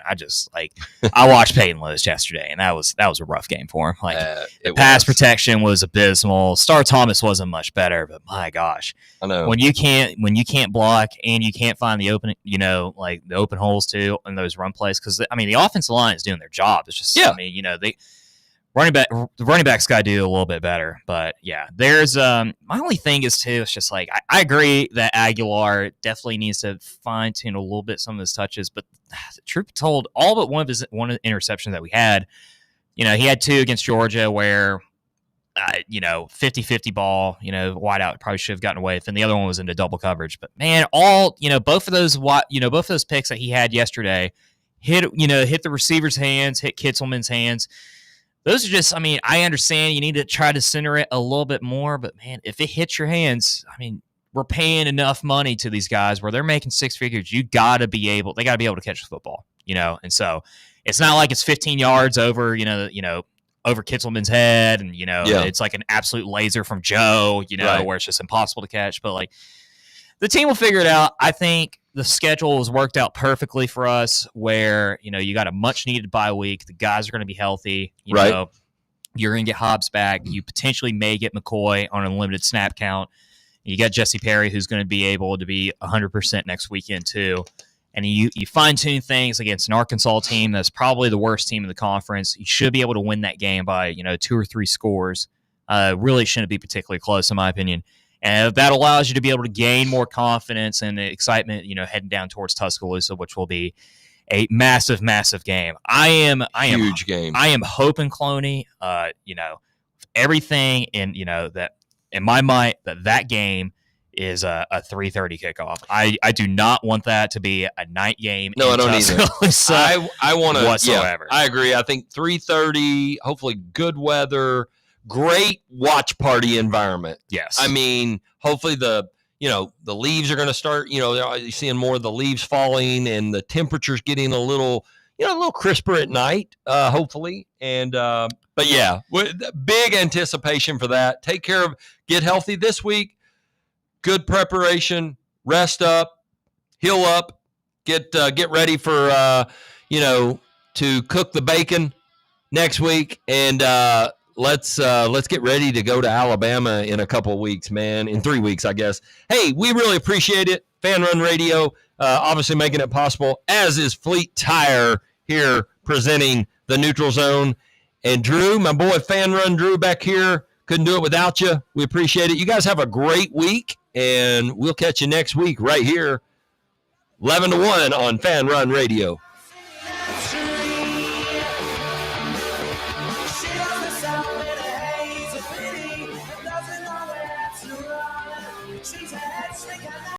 I watched Peyton Lewis yesterday, and that was a rough game for him. The pass protection was abysmal. Star Thomas wasn't much better, but my gosh, I know when you can't block and you can't find the open, the open holes too in those run plays. Because the offensive line is doing their job. It's just, the running backs got to do a little bit better. But yeah, there's my only thing is too. It's just I agree that Aguilar definitely needs to fine tune a little bit some of his touches. But the truth be told, all but one of the interceptions that we had, he had 2 against Georgia where 50-50 ball, wide out, probably should have gotten away with, and the other one was into double coverage. But man, both of those picks that he had yesterday hit the receiver's hands, hit Kitzelman's hands. Those are just, I understand you need to try to center it a little bit more, but man, if it hits your hands, we're paying enough money to these guys where they're making 6 figures. They got to be able to catch the football, and so it's not like it's 15 yards over, over Kitzelman's head, and it's like an absolute laser from Joe, Right. where it's just impossible to catch. But the team will figure it out. I think the schedule was worked out perfectly for us, where you got a much needed bye week. The guys are going to be healthy. Right. You're going to get Hobbs back. You potentially may get McCoy on a limited snap count. You got Jesse Perry, who's going to be able to be 100% next weekend too. And you fine-tune things against an Arkansas team that's probably the worst team in the conference. You should be able to win that game by 2 or 3 scores. Really shouldn't be particularly close, in my opinion. And that allows you to be able to gain more confidence and excitement, heading down towards Tuscaloosa, which will be a massive, massive game. Huge game. I am hoping, Cloney, everything in that in my mind that game is a 3:30 kickoff. I do not want that to be a night game. No, I don't either. I want to whatsoever. Yeah, I agree. I think 3:30. Hopefully, good weather, great watch party environment. Yes. Hopefully the leaves are going to start, you're seeing more of the leaves falling and the temperature's getting a little crisper at night, hopefully. And, but yeah, big anticipation for that. Take care of, get healthy this week. Good preparation, rest up, heal up, get ready for, to cook the bacon next week. And, let's get ready to go to Alabama in a couple of weeks, man. In 3 weeks, I guess. Hey, we really appreciate it. Fan Run Radio, obviously making it possible, as is Fleet Tire here presenting the Neutral Zone. And Drew, my boy Fan Run Drew back here, couldn't do it without you. We appreciate it. You guys have a great week, and we'll catch you next week right here, 11 to 1 on Fan Run Radio.